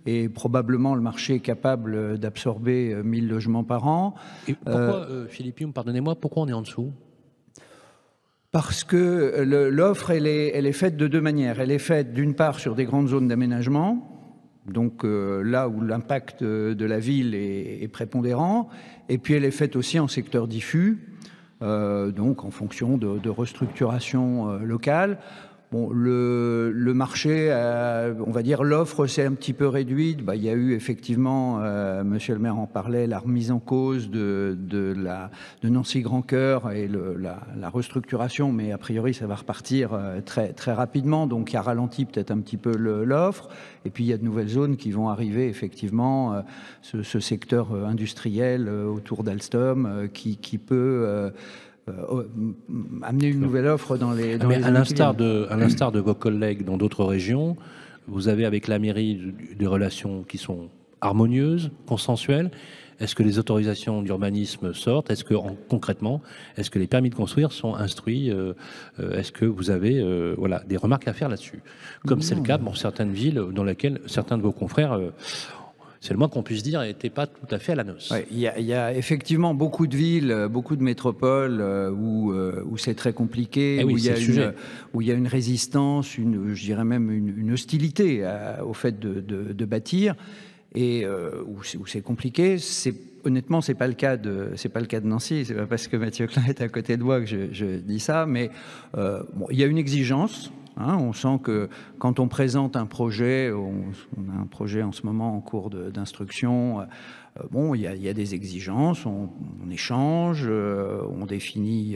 et probablement le marché est capable d'absorber 1000 logements par an. Et pourquoi, Philippe Young, pardonnez-moi, pourquoi on est en dessous? Parce que l'offre, elle est faite de deux manières. Elle est faite d'une part sur des grandes zones d'aménagement, donc là où l'impact de la ville est prépondérant, et puis elle est faite aussi en secteur diffus, donc en fonction de restructuration locale. Bon, le marché, on va dire l'offre s'est un petit peu réduite. Il y a eu effectivement, monsieur le maire en parlait, la remise en cause de Nancy Grand Cœur et la restructuration, mais a priori ça va repartir très, très rapidement, donc il a ralenti peut-être un petit peu l'offre. Et puis il y a de nouvelles zones qui vont arriver, effectivement, ce secteur industriel autour d'Alstom qui peut... amener une nouvelle offre dans les à l'instar de vos collègues dans d'autres régions, vous avez avec la mairie des relations qui sont harmonieuses, consensuelles. Est-ce que les autorisations d'urbanisme sortent? Est-ce que concrètement, est-ce que les permis de construire sont instruits? Est-ce que vous avez des remarques à faire là-dessus? Comme c'est le cas dans certaines villes dans lesquelles certains de vos confrères c'est le moins qu'on puisse dire, n'était pas tout à fait à la noce. Ouais, il y a effectivement beaucoup de villes, beaucoup de métropoles où c'est très compliqué, où il y a une résistance, je dirais même une hostilité au fait de bâtir, et où c'est compliqué. Honnêtement, c'est pas le cas de Nancy. C'est pas parce que Mathieu Klein est à côté de moi que je dis ça, mais il y a une exigence. On sent que quand on présente un projet, on a un projet en ce moment en cours d'instruction, il y a des exigences, on échange, on définit,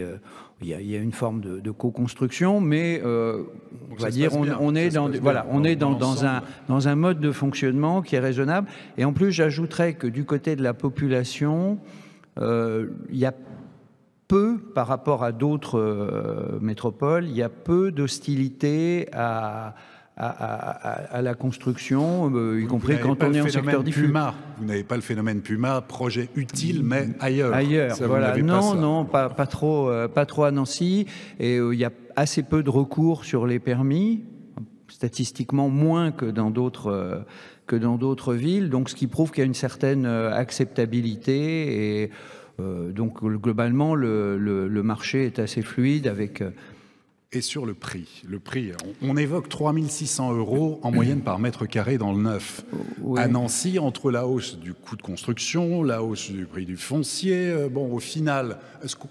il y a une forme de co-construction, mais on va dire on est dans un mode de fonctionnement qui est raisonnable. Et en plus, j'ajouterais que du côté de la population, il y a peu, par rapport à d'autres métropoles, il y a peu d'hostilité à la construction, y compris quand on est en secteur diffus. Vous n'avez pas le phénomène Puma, projet utile, mais ailleurs. Ailleurs, voilà. Non, pas trop à Nancy. Et il y a assez peu de recours sur les permis, statistiquement moins que dans d'autres villes, donc ce qui prouve qu'il y a une certaine acceptabilité et donc globalement le marché est assez fluide avec... Et sur le prix, on évoque 3 600 € en moyenne par mètre carré dans le neuf. Oui. À Nancy, entre la hausse du coût de construction, la hausse du prix du foncier, bon, au final,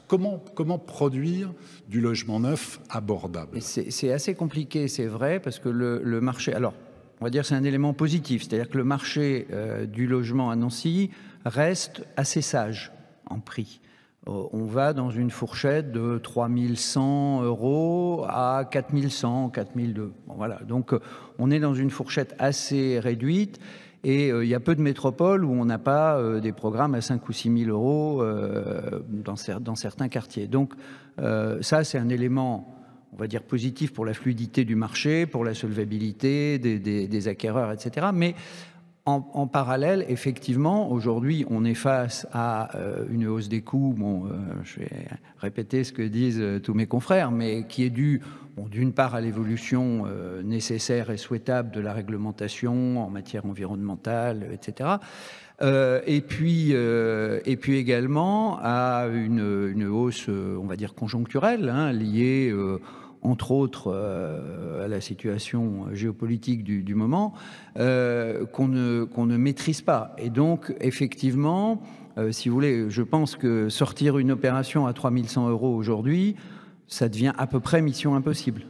comment produire du logement neuf abordable? C'est assez compliqué, c'est vrai, parce que le marché... Alors, on va dire que c'est un élément positif, c'est-à-dire que le marché du logement à Nancy reste assez sage en prix. On va dans une fourchette de 3 100 € à 4 100, 4 200. Bon, voilà. Donc, on est dans une fourchette assez réduite et il y a peu de métropoles où on n'a pas des programmes à 5 ou 6 000 € dans certains quartiers. Donc, ça, c'est un élément, on va dire, positif pour la fluidité du marché, pour la solvabilité des acquéreurs, etc. Mais en parallèle, effectivement, aujourd'hui, on est face à une hausse des coûts. Bon, je vais répéter ce que disent tous mes confrères, mais qui est due, bon, d'une part, à l'évolution nécessaire et souhaitable de la réglementation en matière environnementale, etc. Et puis également à une hausse, on va dire, conjoncturelle, hein, liée entre autres à la situation géopolitique du moment, qu'on ne maîtrise pas. Et donc, effectivement, si vous voulez, je pense que sortir une opération à 3 100 € aujourd'hui, ça devient à peu près mission impossible,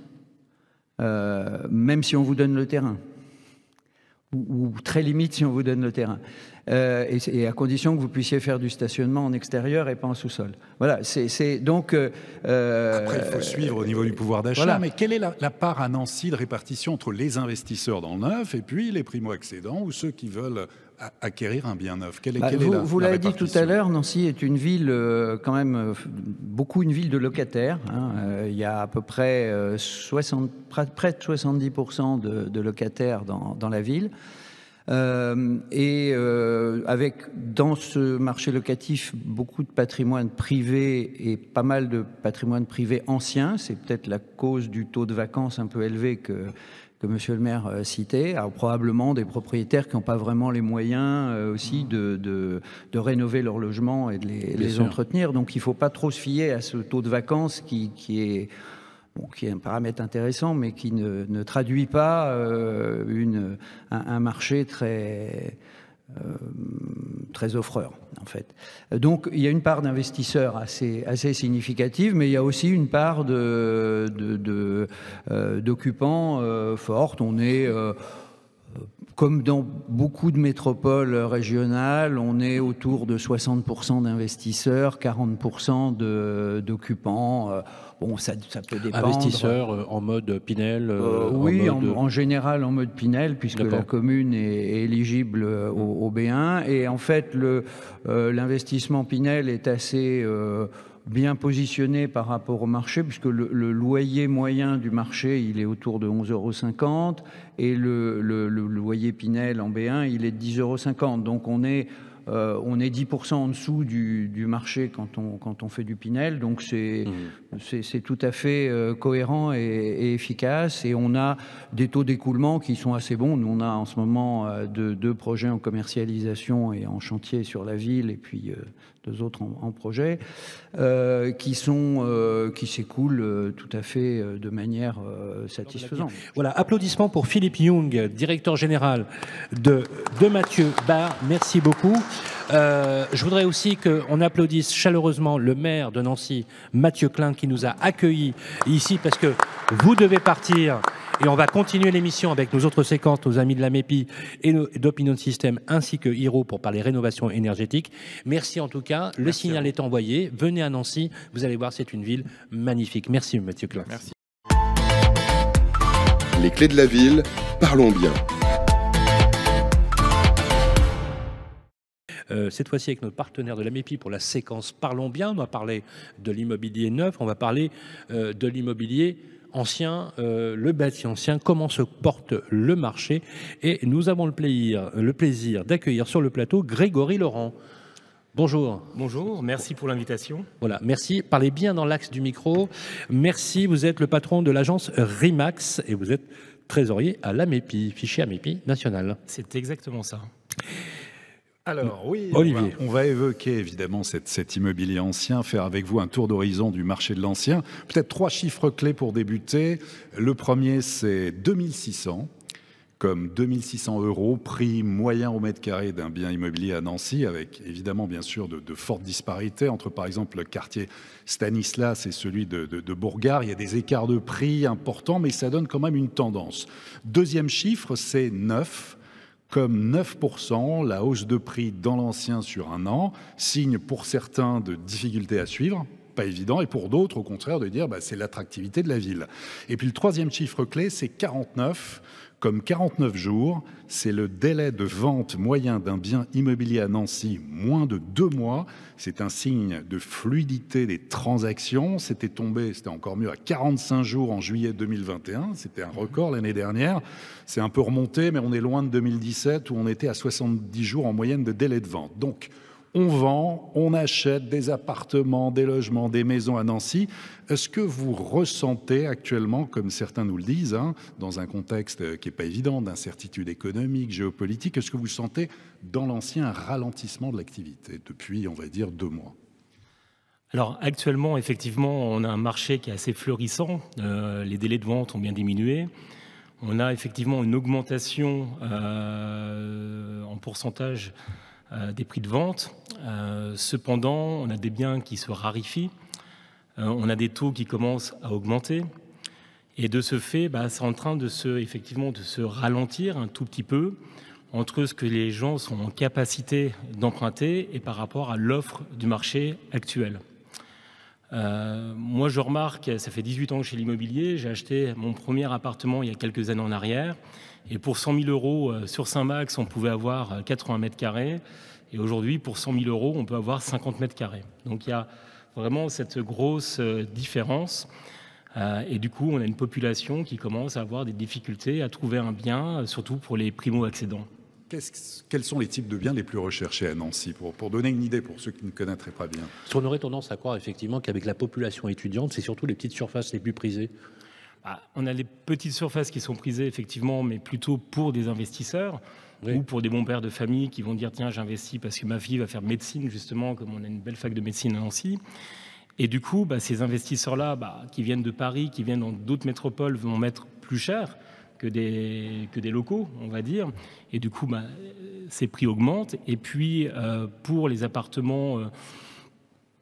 même si on vous donne le terrain. Ou très limite si on vous donne le terrain. Et à condition que vous puissiez faire du stationnement en extérieur et pas en sous-sol. Voilà, c'est donc... Après, il faut suivre au niveau du pouvoir d'achat, voilà. Mais quelle est la part à Nancy de répartition entre les investisseurs dans le neuf et puis les primo-accédants ou ceux qui veulent acquérir un bien neuf? Vous l'avez dit tout à l'heure, Nancy est une ville quand même, beaucoup une ville de locataires. Hein. Il y a à peu près près de 70% de locataires dans la ville. Avec dans ce marché locatif beaucoup de patrimoine privé et pas mal de patrimoine privé ancien. C'est peut-être la cause du taux de vacances un peu élevé que Monsieur le maire citait. Alors probablement des propriétaires qui n'ont pas vraiment les moyens aussi de rénover leur logement et de les entretenir. Donc il ne faut pas trop se fier à ce taux de vacances qui est un paramètre intéressant, mais qui ne traduit pas un marché très offreur, en fait. Donc, il y a une part d'investisseurs assez significative, mais il y a aussi une part d'occupants forte. On est... comme dans beaucoup de métropoles régionales, on est autour de 60% d'investisseurs, 40% d'occupants. Bon, ça peut dépendre. Investisseurs en mode Pinel Oui, en général en mode Pinel, puisque la commune est éligible au B1. Et en fait, l'investissement Pinel est assez... bien positionné par rapport au marché, puisque le loyer moyen du marché, il est autour de 11,50 € et le loyer Pinel en B1, il est de 10,50 €. Donc on est 10% en dessous du marché quand on fait du Pinel. Donc c'est tout à fait cohérent et efficace. Et on a des taux d'écoulement qui sont assez bons. Nous, on a en ce moment deux projets en commercialisation et en chantier sur la ville, et puis 2 autres en projet, qui s'écoulent tout à fait de manière satisfaisante. Voilà, applaudissements pour Philippe Young, directeur général de Mathieu Barre. Merci beaucoup. Je voudrais aussi qu'on applaudisse chaleureusement le maire de Nancy, Mathieu Klein, qui nous a accueillis ici, parce que vous devez partir. Et on va continuer l'émission avec nos autres séquences, nos amis de la MEPI et d'Opinion System, ainsi que Hiro pour parler rénovation énergétique. Merci en tout cas. Le signal est envoyé. Venez à Nancy. Vous allez voir, c'est une ville magnifique. Merci, Mathieu Klein. Merci. Les clés de la ville, parlons bien. Cette fois-ci avec notre partenaire de la MEPI pour la séquence Parlons bien. On va parler de l'immobilier neuf, on va parler de l'immobilier ancien, le bâti ancien, comment se porte le marché. Et nous avons le plaisir d'accueillir sur le plateau Grégory Laurent. Bonjour. Bonjour, merci pour l'invitation. Voilà, merci. Parlez bien dans l'axe du micro. Merci, vous êtes le patron de l'agence RIMAX et vous êtes trésorier à l'AMEPI, fichier AMEPI national. C'est exactement ça. Alors oui, Olivier. On va évoquer évidemment cet immobilier ancien, faire avec vous un tour d'horizon du marché de l'ancien. Peut-être 3 chiffres clés pour débuter. Le premier, c'est 2600. Comme 2600 €, prix moyen au mètre carré d'un bien immobilier à Nancy, avec évidemment bien sûr de fortes disparités entre par exemple le quartier Stanislas et celui de Bourgard. Il y a des écarts de prix importants, mais ça donne quand même une tendance. Deuxième chiffre, c'est 9. Comme 9%, la hausse de prix dans l'ancien sur un an, signe pour certains de difficultés à suivre, pas évident, et pour d'autres, au contraire, de dire c'est l'attractivité de la ville. Et puis le troisième chiffre clé, c'est 49. Comme 49 jours, c'est le délai de vente moyen d'un bien immobilier à Nancy, moins de 2 mois. C'est un signe de fluidité des transactions. C'était encore mieux, à 45 jours en juillet 2021. C'était un record l'année dernière. C'est un peu remonté, mais on est loin de 2017 où on était à 70 jours en moyenne de délai de vente. Donc, on vend, on achète des appartements, des logements, des maisons à Nancy. Est-ce que vous ressentez actuellement, comme certains nous le disent, dans un contexte qui n'est pas évident, d'incertitude économique, géopolitique, est-ce que vous sentez dans l'ancien un ralentissement de l'activité depuis, on va dire, 2 mois ? Alors actuellement, effectivement, on a un marché qui est assez florissant. Les délais de vente ont bien diminué. On a effectivement une augmentation en pourcentage des prix de vente. Cependant, on a des biens qui se raréfient. On a des taux qui commencent à augmenter. Et de ce fait, c'est en train de se ralentir un tout petit peu entre ce que les gens sont en capacité d'emprunter et par rapport à l'offre du marché actuel. Moi, je remarque, ça fait 18 ans que je suis l'immobilier, j'ai acheté mon premier appartement il y a quelques années en arrière, et pour 100 000 € sur Saint-Max, on pouvait avoir 80 mètres carrés, et aujourd'hui, pour 100 000 €, on peut avoir 50 mètres carrés. Donc il y a vraiment cette grosse différence, et du coup, on a une population qui commence à avoir des difficultés à trouver un bien, surtout pour les primo-accédants. Quels sont les types de biens les plus recherchés à Nancy, pour donner une idée pour ceux qui ne connaîtraient pas bien? On aurait tendance à croire effectivement qu'avec la population étudiante, c'est surtout les petites surfaces les plus prisées. On a les petites surfaces qui sont prisées effectivement, mais plutôt pour des investisseurs, oui, ou pour des bons pères de famille qui vont dire tiens, j'investis parce que ma fille va faire médecine justement, comme on a une belle fac de médecine à Nancy. Et du coup, ces investisseurs-là, qui viennent de Paris, qui viennent dans d'autres métropoles, vont mettre plus cher que des locaux, on va dire. Et du coup, ces prix augmentent. Et puis, pour les appartements,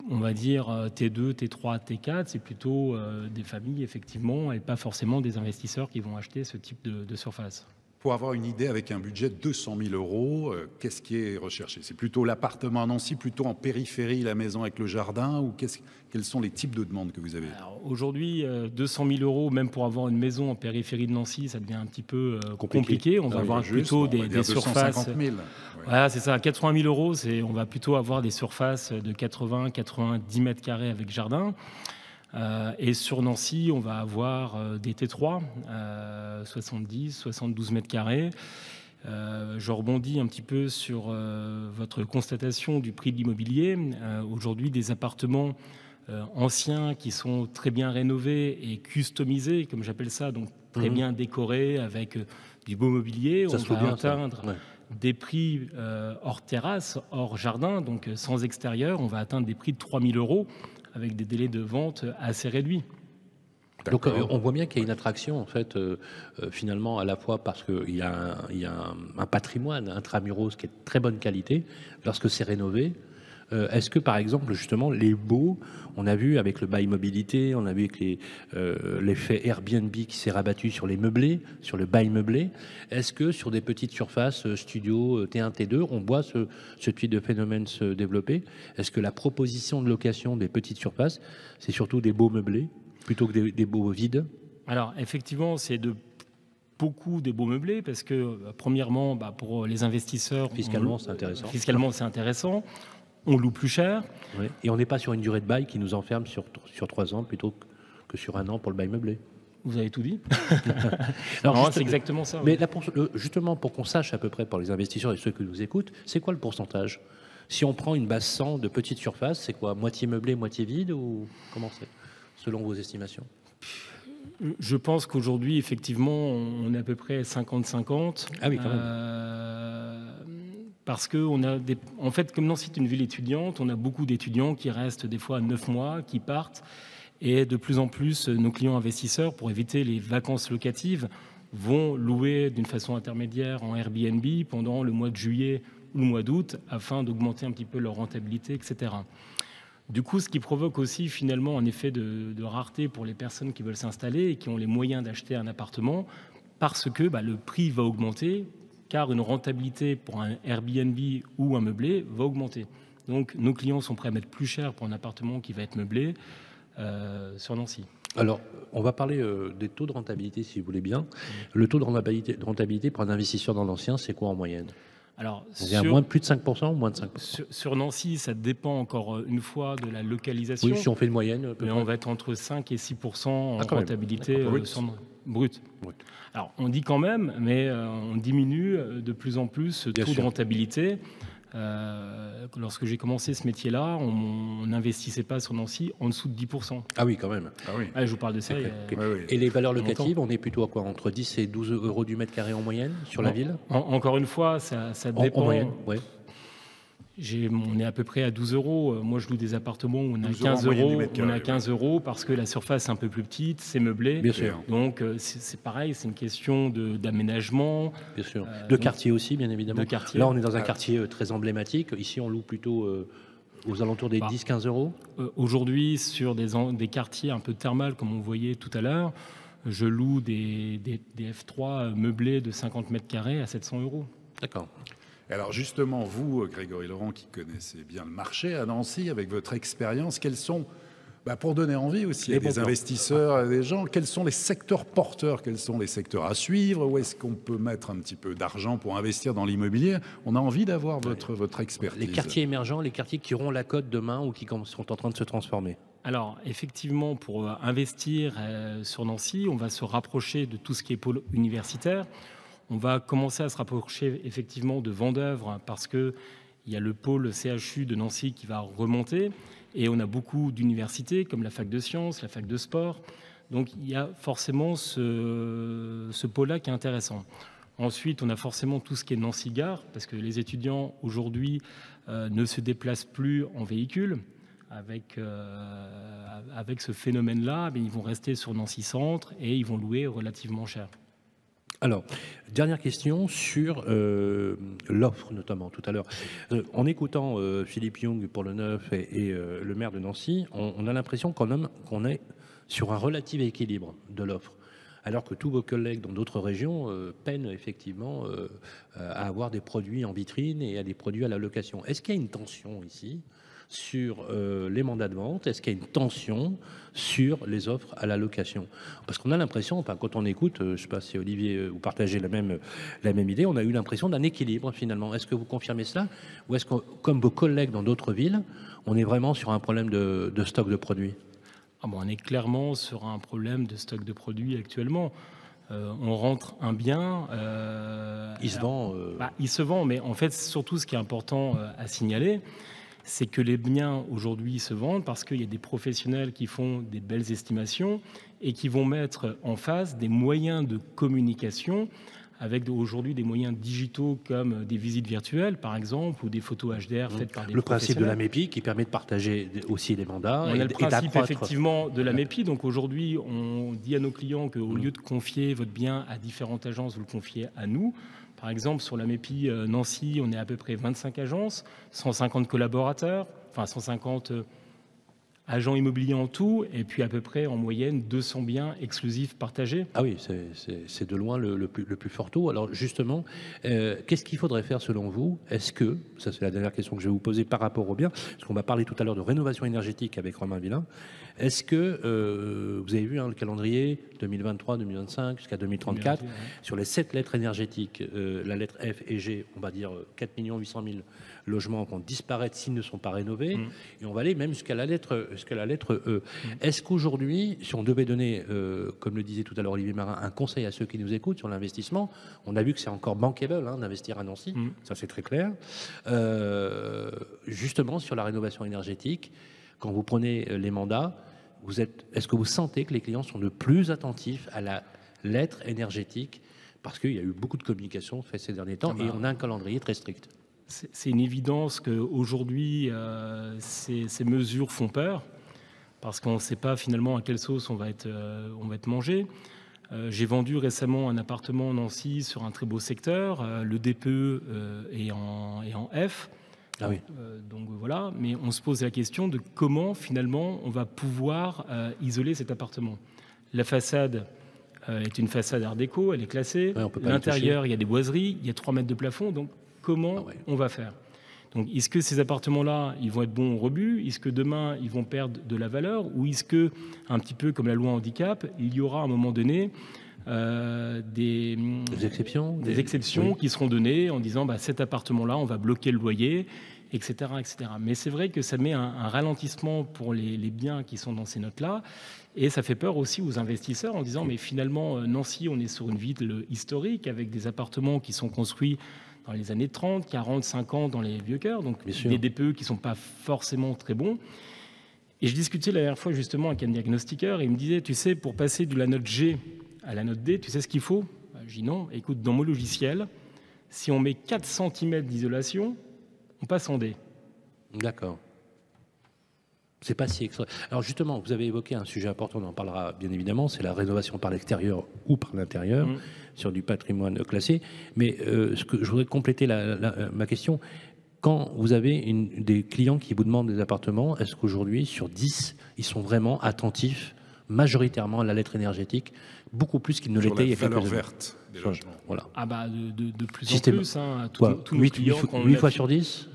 on va dire T2, T3, T4, c'est plutôt des familles, effectivement, et pas forcément des investisseurs qui vont acheter ce type de surface. Pour avoir une idée, avec un budget de 200 000 €, qu'est-ce qui est recherché? C'est plutôt l'appartement à Nancy, plutôt en périphérie, la maison avec le jardin, ou quels sont les types de demandes que vous avez? Aujourd'hui, 200 000 €, même pour avoir une maison en périphérie de Nancy, ça devient un petit peu compliqué. On va avoir plutôt des surfaces... 250 000. Voilà, c'est ça. 80 000 €, on va plutôt avoir des surfaces de 80-90 mètres carrés avec jardin. Et sur Nancy, on va avoir des T3, 70-72 mètres carrés. Je rebondis un petit peu sur votre constatation du prix de l'immobilier. Aujourd'hui, des appartements anciens qui sont très bien rénovés et customisés, comme j'appelle ça, donc très bien décorés avec du beau mobilier, on va atteindre des prix hors terrasse, hors jardin, donc sans extérieur, on va atteindre des prix de 3 000 € avec des délais de vente assez réduits. Donc on voit bien qu'il y a une attraction, en fait, finalement, à la fois parce qu'il y a un patrimoine intramuros qui est de très bonne qualité lorsque c'est rénové. Est-ce que, par exemple, justement, les baux, on a vu avec le bail mobilité, on a vu avec l'effet Airbnb qui s'est rabattu sur les meublés, sur le bail meublé, est-ce que sur des petites surfaces, studios T1, T2, on voit ce type de phénomène se développer? Est-ce que la proposition de location des petites surfaces, c'est surtout des beaux meublés plutôt que des beaux vides? Alors, effectivement, c'est beaucoup des beaux meublés parce que, premièrement, pour les investisseurs... Fiscalement, c'est intéressant. Fiscalement, c'est intéressant. On loue plus cher. Oui. Et on n'est pas sur une durée de bail qui nous enferme sur 3 ans plutôt que sur 1 an pour le bail meublé. Vous avez tout dit. Alors, c'est exactement ça. Mais justement, pour qu'on sache à peu près par les investisseurs et ceux qui nous écoutent, c'est quoi le pourcentage Si on prend une base 100 de petite surface, c'est quoi? Moitié meublé, moitié vide, ou comment c'est, selon vos estimations? Je pense qu'aujourd'hui, effectivement, on est à peu près 50-50. Ah oui, quand même. Parce que en fait, comme Nancy est une ville étudiante, on a beaucoup d'étudiants qui restent des fois 9 mois, qui partent. Et de plus en plus, nos clients investisseurs, pour éviter les vacances locatives, vont louer d'une façon intermédiaire en Airbnb pendant le mois de juillet ou le mois d'août, afin d'augmenter un petit peu leur rentabilité, etc. Du coup, ce qui provoque aussi finalement un effet de rareté pour les personnes qui veulent s'installer et qui ont les moyens d'acheter un appartement, parce que le prix va augmenter, car une rentabilité pour un Airbnb ou un meublé va augmenter. Donc nos clients sont prêts à mettre plus cher pour un appartement qui va être meublé sur Nancy. Alors, on va parler des taux de rentabilité, si vous voulez bien. Le taux de rentabilité pour un investisseur dans l'ancien, c'est quoi en moyenne? Alors, plus de 5% ou moins de 5%? Sur Nancy, ça dépend encore une fois de la localisation. Oui, si on fait une moyenne. Mais on va être entre 5 et 6% en rentabilité brute. Alors, on dit quand même, mais on diminue de plus en plus ce taux de rentabilité. Lorsque j'ai commencé ce métier-là, on n'investissait pas sur Nancy en dessous de 10%. Ah oui, quand même. Ah oui. Je vous parle de ça. Et les valeurs locatives, on est plutôt à quoi? Entre 10 et 12 euros du mètre carré en moyenne sur la ville? Encore une fois, ça dépend. En moyenne, oui. On est à peu près à 12 euros. Moi, je loue des appartements où on a 15 euros. On a 15 euros parce que la surface est un peu plus petite, c'est meublé. Bien sûr. Donc, c'est pareil, c'est une question d'aménagement. Bien sûr. De quartier aussi, bien évidemment. De quartier. Là, on est dans un quartier très emblématique. Ici, on loue plutôt aux alentours des 10-15 euros. Aujourd'hui, sur des quartiers un peu thermales, comme on voyait tout à l'heure, je loue des F3 meublés de 50 mètres carrés à 700 euros. D'accord. Alors justement, vous, Grégory Laurent, qui connaissez bien le marché à Nancy, avec votre expérience, quels sont, pour donner envie aussi à des investisseurs, à des gens, quels sont les secteurs porteurs, quels sont les secteurs à suivre, où est-ce qu'on peut mettre un petit peu d'argent pour investir dans l'immobilier? On a envie d'avoir votre expertise. Les quartiers émergents, les quartiers qui auront la cote demain ou qui sont en train de se transformer. Alors, effectivement, pour investir sur Nancy, on va se rapprocher de tout ce qui est pôle universitaire. On va commencer à se rapprocher effectivement de Vendeuvre parce qu'il y a le pôle CHU de Nancy qui va remonter et on a beaucoup d'universités comme la fac de sciences, la fac de sport. Donc il y a forcément ce pôle-là qui est intéressant. Ensuite, on a forcément tout ce qui est Nancy-Gare parce que les étudiants aujourd'hui ne se déplacent plus en véhicule. Avec ce phénomène-là, ils vont rester sur Nancy-Centre et ils vont louer relativement cher. Alors, dernière question sur l'offre, notamment, tout à l'heure. En écoutant Philippe Young pour le Neuf et le maire de Nancy, on a l'impression qu'on est sur un relatif équilibre de l'offre, alors que tous vos collègues dans d'autres régions peinent effectivement à avoir des produits en vitrine et à des produits à la location. Est-ce qu'il y a une tension ici sur les mandats de vente? Est-ce qu'il y a une tension sur les offres à la location? Parce qu'on a l'impression, quand on écoute, je ne sais pas si Olivier, vous partagez la même idée, on a eu l'impression d'un équilibre finalement. Est-ce que vous confirmez cela? Ou est-ce que, comme vos collègues dans d'autres villes, on est vraiment sur un problème de stock de produits? On est clairement sur un problème de stock de produits actuellement. On rentre un bien... il se vend il se vend, mais en fait, surtout ce qui est important à signaler, c'est que les biens aujourd'hui se vendent parce qu'il y a des professionnels qui font des belles estimations et qui vont mettre en face des moyens de communication avec aujourd'hui des moyens digitaux comme des visites virtuelles, par exemple, ou des photos HDR faites par des Le principe de la professionnels. MEPI qui permet de partager aussi les mandats. On a le principe effectivement de la MEPI. Donc aujourd'hui, on dit à nos clients qu'au lieu de confier votre bien à différentes agences, vous le confiez à nous. Par exemple, sur la MEPI Nancy, on est à peu près 25 agences, 150 collaborateurs, enfin 150 agents immobiliers en tout, et puis à peu près en moyenne 200 biens exclusifs partagés. Ah oui, c'est de loin le plus fort taux. Alors justement, qu'est-ce qu'il faudrait faire selon vous? Est-ce que, ça c'est la dernière question que je vais vous poser par rapport aux biens, parce qu'on va parler tout à l'heure de rénovation énergétique avec Romain Villain, est-ce que, vous avez vu le calendrier 2023, 2025 jusqu'à 2034, sur les 7 lettres énergétiques, la lettre F et G, on va dire 4 800 000 logements vont disparaître s'ils ne sont pas rénovés, et on va aller même jusqu'à la lettre E. Est-ce qu'aujourd'hui, si on devait donner, comme le disait tout à l'heure Olivier Marin, un conseil à ceux qui nous écoutent sur l'investissement, on a vu que c'est encore bankable d'investir à Nancy, ça c'est très clair, justement sur la rénovation énergétique, quand vous prenez les mandats, est-ce que vous sentez que les clients sont de plus attentifs à la lettre énergétique, parce qu'il y a eu beaucoup de communication faite ces derniers temps, et on a un calendrier très strict? C'est une évidence qu'aujourd'hui, ces mesures font peur, parce qu'on ne sait pas finalement à quelle sauce on va être mangé. J'ai vendu récemment un appartement à Nancy sur un très beau secteur. Le DPE est en F. Ah oui. Donc voilà, mais on se pose la question de comment finalement on va pouvoir isoler cet appartement. La façade est une façade art déco, elle est classée. Ouais, l'intérieur, il y a des boiseries, il y a 3 mètres de plafond, donc comment on va faire? Donc, est-ce que ces appartements-là, ils vont être bons au rebut? Est-ce que demain, ils vont perdre de la valeur? Ou est-ce que, un petit peu comme la loi handicap, il y aura à un moment donné des exceptions qui seront données en disant cet appartement-là, on va bloquer le loyer, etc. etc. Mais c'est vrai que ça met un ralentissement pour les biens qui sont dans ces notes-là. Et ça fait peur aussi aux investisseurs en disant mais finalement, Nancy, on est sur une ville historique avec des appartements qui sont construits dans les années 30, 40, 50 dans les vieux cœurs, donc des DPE qui ne sont pas forcément très bons. Et je discutais la dernière fois justement avec un diagnostiqueur et il me disait, tu sais, pour passer de la note G à la note D, tu sais ce qu'il faut? Je dis non, écoute, dans mon logiciel, si on met 4 cm d'isolation, on passe en D. D'accord. C'est pas si extra. Alors justement, vous avez évoqué un sujet important, on en parlera bien évidemment, c'est la rénovation par l'extérieur ou par l'intérieur, sur du patrimoine classé. Mais ce que je voudrais compléter ma question, quand vous avez des clients qui vous demandent des appartements, est-ce qu'aujourd'hui, sur 10, ils sont vraiment attentifs majoritairement à la lettre énergétique, beaucoup plus qu'ils ne l'étaient il y a quelques années? Valeur verte des logements. Voilà. De plus en plus. Tous nos 8 clients, fois sur 10.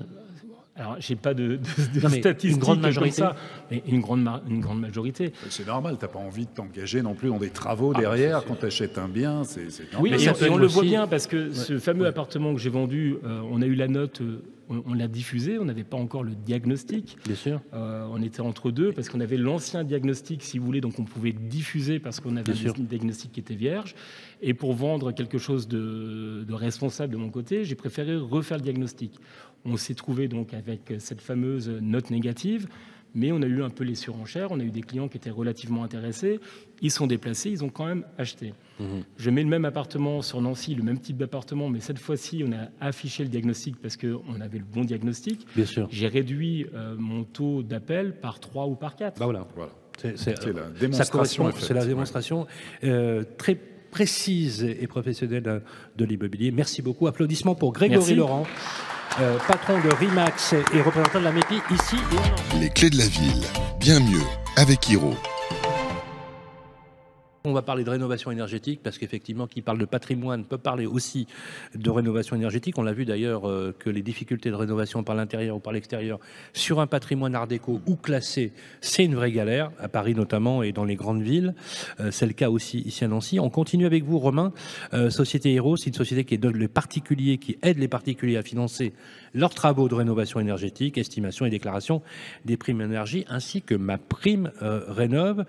Alors, je n'ai pas de statistiques une grande majorité. comme ça, mais une grande majorité. C'est normal, tu n'as pas envie de t'engager non plus dans des travaux derrière quand tu achètes un bien. C'est oui, et on le voit bien parce que ce fameux appartement que j'ai vendu, on a eu la note, on l'a diffusé, on n'avait pas encore le diagnostic. Bien sûr. On était entre deux parce qu'on avait l'ancien diagnostic, si vous voulez, donc on pouvait diffuser parce qu'on avait un diagnostic qui était vierge. Et pour vendre quelque chose de responsable de mon côté, j'ai préféré refaire le diagnostic. On s'est trouvé donc avec cette fameuse note négative, mais on a eu un peu les surenchères, on a eu des clients qui étaient relativement intéressés, ils sont déplacés, ils ont quand même acheté. Je mets le même appartement sur Nancy, le même type d'appartement, mais cette fois-ci, on a affiché le diagnostic parce qu'on avait le bon diagnostic. Bien sûr. J'ai réduit mon taux d'appel par 3 ou par 4. Voilà. C'est la démonstration. C'est la démonstration très précise et professionnelle de l'immobilier. Merci beaucoup. Applaudissements pour Grégory Laurent, patron de RIMAX et représentant de la MEPI ici et en Nancy. Les clés de la ville, bien mieux avec Hiro. On va parler de rénovation énergétique parce qu'effectivement, qui parle de patrimoine peut parler aussi de rénovation énergétique. On l'a vu d'ailleurs que les difficultés de rénovation par l'intérieur ou par l'extérieur sur un patrimoine art déco ou classé, c'est une vraie galère, à Paris notamment et dans les grandes villes. C'est le cas aussi ici à Nancy. On continue avec vous, Romain. Société Hiro, c'est une société qui aide les particuliers à financer leurs travaux de rénovation énergétique, estimation et déclaration des primes énergie, ainsi que Ma Prime Rénov'.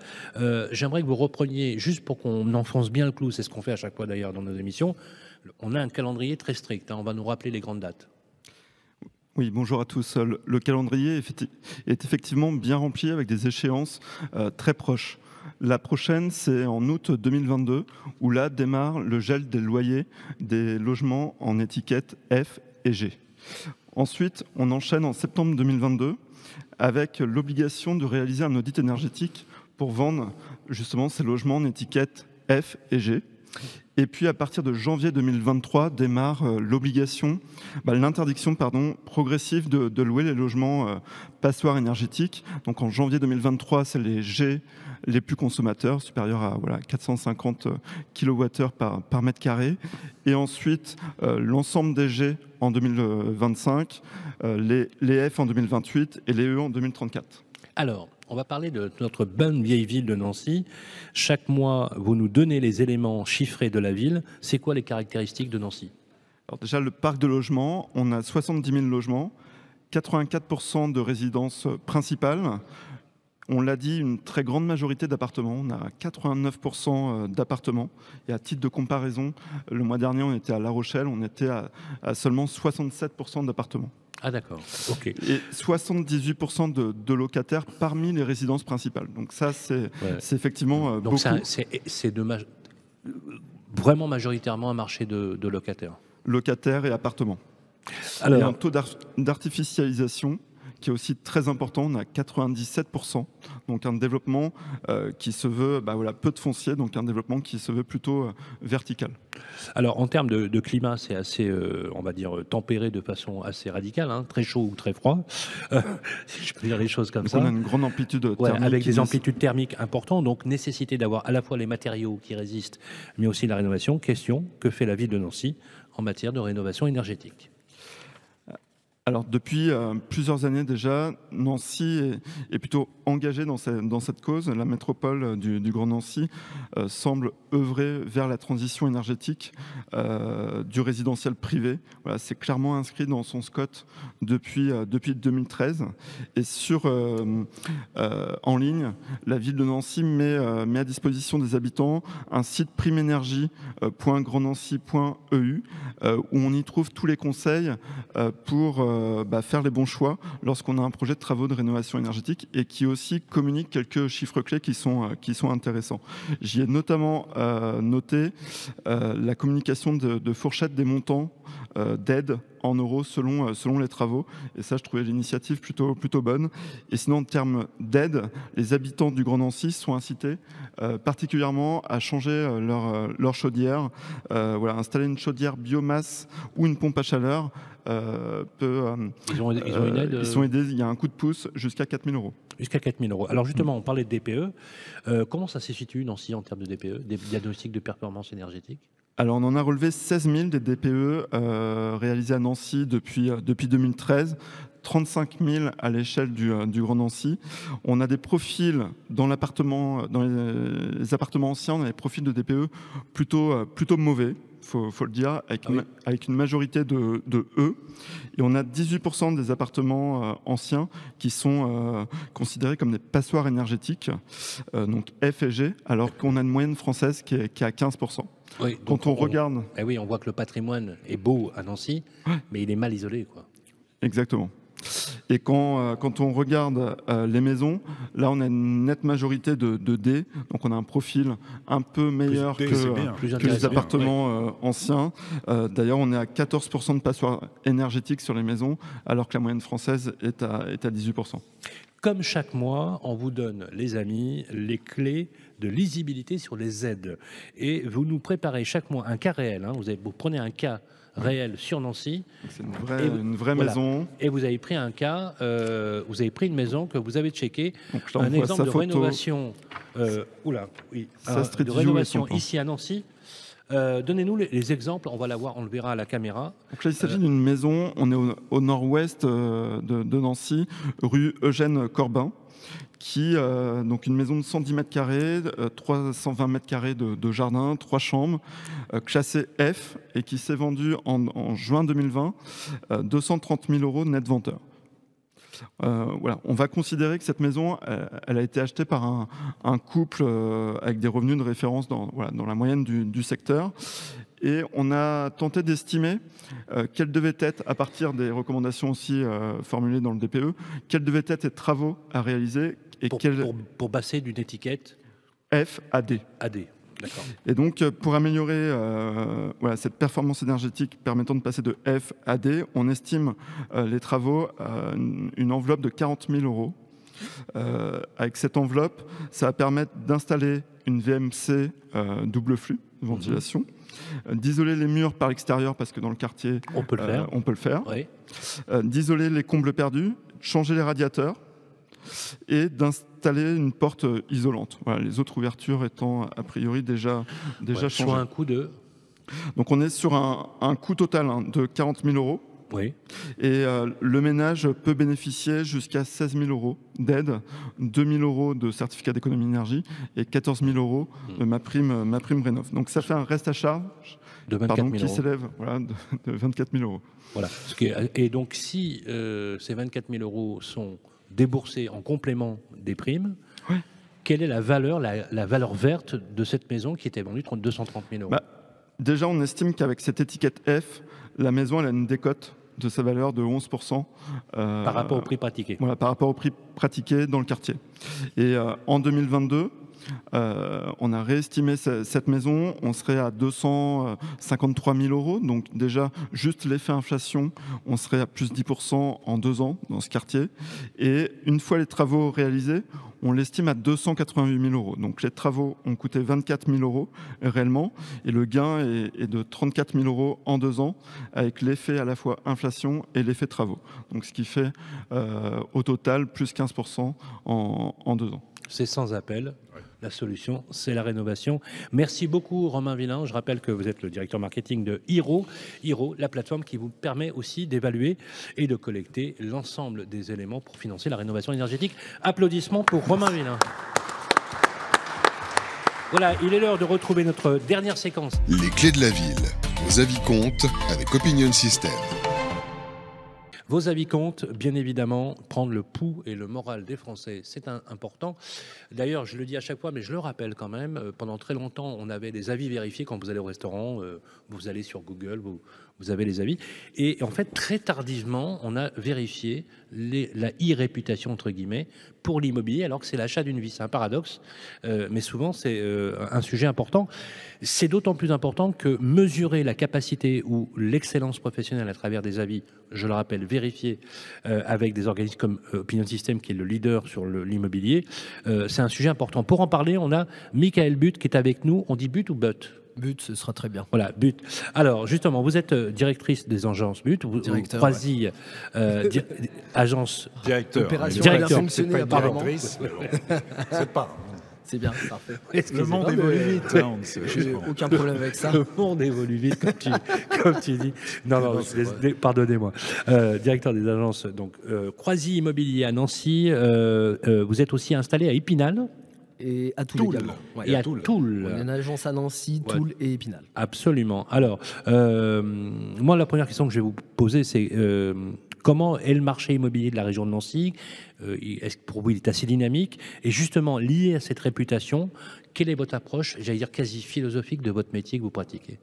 J'aimerais que vous repreniez, juste pour qu'on enfonce bien le clou, c'est ce qu'on fait à chaque fois d'ailleurs dans nos émissions, on a un calendrier très strict, on va nous rappeler les grandes dates. Oui, bonjour à tous. Le calendrier est effectivement bien rempli avec des échéances très proches. La prochaine, c'est en août 2022, où là démarre le gel des loyers des logements en étiquette F et G. Ensuite, on enchaîne en septembre 2022 avec l'obligation de réaliser un audit énergétique pour vendre justement ces logements en étiquette F et G. Et puis à partir de janvier 2023 démarre l'interdiction progressive de louer les logements passoires énergétiques. Donc en janvier 2023, c'est les G les plus consommateurs, supérieurs à 450 kWh par mètre carré. Et ensuite, l'ensemble des G en 2025, les F en 2028 et les E en 2034. Alors, on va parler de notre bonne vieille ville de Nancy. Chaque mois, vous nous donnez les éléments chiffrés de la ville. C'est quoi les caractéristiques de Nancy ? Alors déjà, le parc de logements, on a 70 000 logements 84% de résidences principales. On l'a dit, une très grande majorité d'appartements. On a 89% d'appartements. Et à titre de comparaison, le mois dernier, on était à La Rochelle, on était à seulement 67% d'appartements. Ah d'accord, ok. Et 78% de locataires parmi les résidences principales. Donc ça, c'est effectivement donc beaucoup. C'est vraiment majoritairement un marché de locataires. Locataires et appartements. Alors, il y a un taux d'artificialisation qui est aussi très important, on a 97%, donc un développement qui se veut, peu de foncier, donc un développement qui se veut plutôt vertical. Alors en termes de climat, c'est assez, on va dire, tempéré de façon assez radicale, hein, très chaud ou très froid, si je peux dire les choses comme ça. On a une grande amplitude thermique. Avec des amplitudes thermiques importantes, donc nécessité d'avoir à la fois les matériaux qui résistent, mais aussi la rénovation. Question, que fait la ville de Nancy en matière de rénovation énergétique ? Alors depuis plusieurs années déjà, Nancy est plutôt engagée dans cette cause. La métropole du Grand Nancy semble œuvrer vers la transition énergétique du résidentiel privé. Voilà, c'est clairement inscrit dans son SCOT depuis 2013. Et en ligne, la ville de Nancy met à disposition des habitants un site primenergie.grandnancy.eu où on y trouve tous les conseils pour faire les bons choix lorsqu'on a un projet de travaux de rénovation énergétique et qui aussi communique quelques chiffres clés qui sont intéressants. J'y ai notamment noté la communication de fourchettes des montants d'aide en euros selon les travaux. Et ça, je trouvais l'initiative plutôt bonne. Et sinon, en termes d'aide, les habitants du Grand Nancy sont incités particulièrement à changer leur chaudière. Installer une chaudière biomasse ou une pompe à chaleur ils ont une aide ils sont aidés, il y a un coup de pouce jusqu'à 4 000 €. Jusqu'à 4 000 €. Alors justement, on parlait de DPE. Comment ça se situe, Nancy, en termes de DPE, des diagnostics de performance énergétique ? Alors, on en a relevé 16 000 des DPE réalisés à Nancy depuis 2013, 35 000 à l'échelle du Grand Nancy. On a des profils dans les appartements anciens, on a des profils de DPE plutôt mauvais. Faut le dire, avec une majorité de E. Et on a 18% des appartements anciens qui sont considérés comme des passoires énergétiques, donc F et G, alors qu'on a une moyenne française qui est à 15%. Oui, quand on regarde... on voit que le patrimoine est beau à Nancy, mais il est mal isolé, quoi. Exactement. Et quand on regarde les maisons, là on a une nette majorité de D, donc on a un profil un peu meilleur que les appartements anciens. D'ailleurs, on est à 14% de passoires énergétiques sur les maisons, alors que la moyenne française est à 18%. Comme chaque mois, on vous donne, les amis, les clés de lisibilité sur les aides. Et vous nous préparez chaque mois un cas réel. Hein. Vous prenez un cas réel sur Nancy. C'est une vraie maison. Et vous avez pris un cas, vous avez pris une maison que vous avez checkée. Un exemple de rénovation, de rénovation ici à Nancy. Donnez-nous les exemples, on va la voir, on le verra à la caméra. Donc là, il s'agit d'une maison, on est au nord-ouest de Nancy, rue Eugène Corbin, donc une maison de 110 mètres carrés, 320 mètres carrés de jardin, 3 chambres, classée F, et qui s'est vendue en juin 2020, 230 000 € net vendeur. On va considérer que cette maison, elle a été achetée par un couple avec des revenus de référence dans la moyenne du secteur. Et on a tenté d'estimer quels devaient être, à partir des recommandations aussi formulées dans le DPE, quels devaient être les travaux à réaliser. Et pour passer d'une étiquette F à D. D'accord. Et donc, pour améliorer cette performance énergétique permettant de passer de F à D, on estime les travaux à une enveloppe de 40 000 €. Avec cette enveloppe, ça va permettre d'installer une VMC double flux, ventilation, d'isoler les murs par l'extérieur, parce que dans le quartier, on peut le faire. Oui. D'isoler les combles perdus, changer les radiateurs, et d'installer une porte isolante. Les autres ouvertures étant a priori déjà changées. Sur un coût de... Donc on est sur un coût total de 40 000 €. Oui. Et le ménage peut bénéficier jusqu'à 16 000 euros d'aide, 2 000 euros de certificat d'économie d'énergie et 14 000 euros de ma prime rénov'. Donc ça fait un reste à charge de 24 000 qui s'élève de 24 000 euros. Voilà. Et donc si ces 24 000 euros sont déboursés en complément des primes, ouais. Quelle est la valeur verte de cette maison qui était vendue 230 000 euros? Déjà, on estime qu'avec cette étiquette F, la maison elle a une décote de sa valeur de 11%. Par rapport au prix pratiqué. Voilà, par rapport au prix pratiqué dans le quartier. Et en 2022, on a réestimé cette maison, on serait à 253 000 euros. Donc déjà, juste l'effet inflation, on serait à plus 10% en 2 ans dans ce quartier. Et une fois les travaux réalisés, on l'estime à 288 000 euros. Donc les travaux ont coûté 24 000 euros réellement, et le gain est de 34 000 euros en 2 ans, avec l'effet à la fois inflation et l'effet travaux. Donc ce qui fait au total plus 15% en 2 ans. C'est sans appel. La solution, c'est la rénovation. Merci beaucoup, Romain Villain. Je rappelle que vous êtes le directeur marketing de Hiro. Hiro, la plateforme qui vous permet aussi d'évaluer et de collecter l'ensemble des éléments pour financer la rénovation énergétique. Applaudissements pour Romain Villain. Voilà, il est l'heure de retrouver notre dernière séquence. Les clés de la ville. Vos avis comptent avec Opinion System. Vos avis comptent, bien évidemment, prendre le pouls et le moral des Français, c'est important. D'ailleurs, je le dis à chaque fois, mais je le rappelle quand même, pendant très longtemps, on avait des avis vérifiés quand vous allez au restaurant, vous allez sur Google, vous avez les avis. Et en fait, très tardivement, on a vérifié la e-réputation, entre guillemets, pour l'immobilier, alors que c'est l'achat d'une vie. C'est un paradoxe, mais souvent, c'est un sujet important. C'est d'autant plus important que mesurer la capacité ou l'excellence professionnelle à travers des avis, je le rappelle, vérifiés avec des organismes comme Opinion System, qui est le leader sur l'immobilier, c'est un sujet important. Pour en parler, on a Michael But qui est avec nous. On dit But ou But? But, ce sera très bien. Voilà, But. Alors, justement, vous êtes directrice des agences But, vous Croisy, agence... Directeur. C'est pas directrice, mais bon, c'est pas... C'est bien, parfait. Le monde évolue vite. Hein, j'ai aucun problème avec ça. Le monde évolue vite, comme tu dis. Non, pardonnez-moi. Directeur des agences, donc Croisy Immobilier à Nancy. Vous êtes aussi installé à Épinal. Et à Toul également. Ouais, et à Toul. On a une agence à Nancy, Toul et Épinal. Absolument. Alors, moi, la première question que je vais vous poser, c'est comment est le marché immobilier de la région de Nancy? Est-ce que pour vous, il est assez dynamique? Et justement, lié à cette réputation, quelle est votre approche, j'allais dire quasi philosophique, de votre métier que vous pratiquez?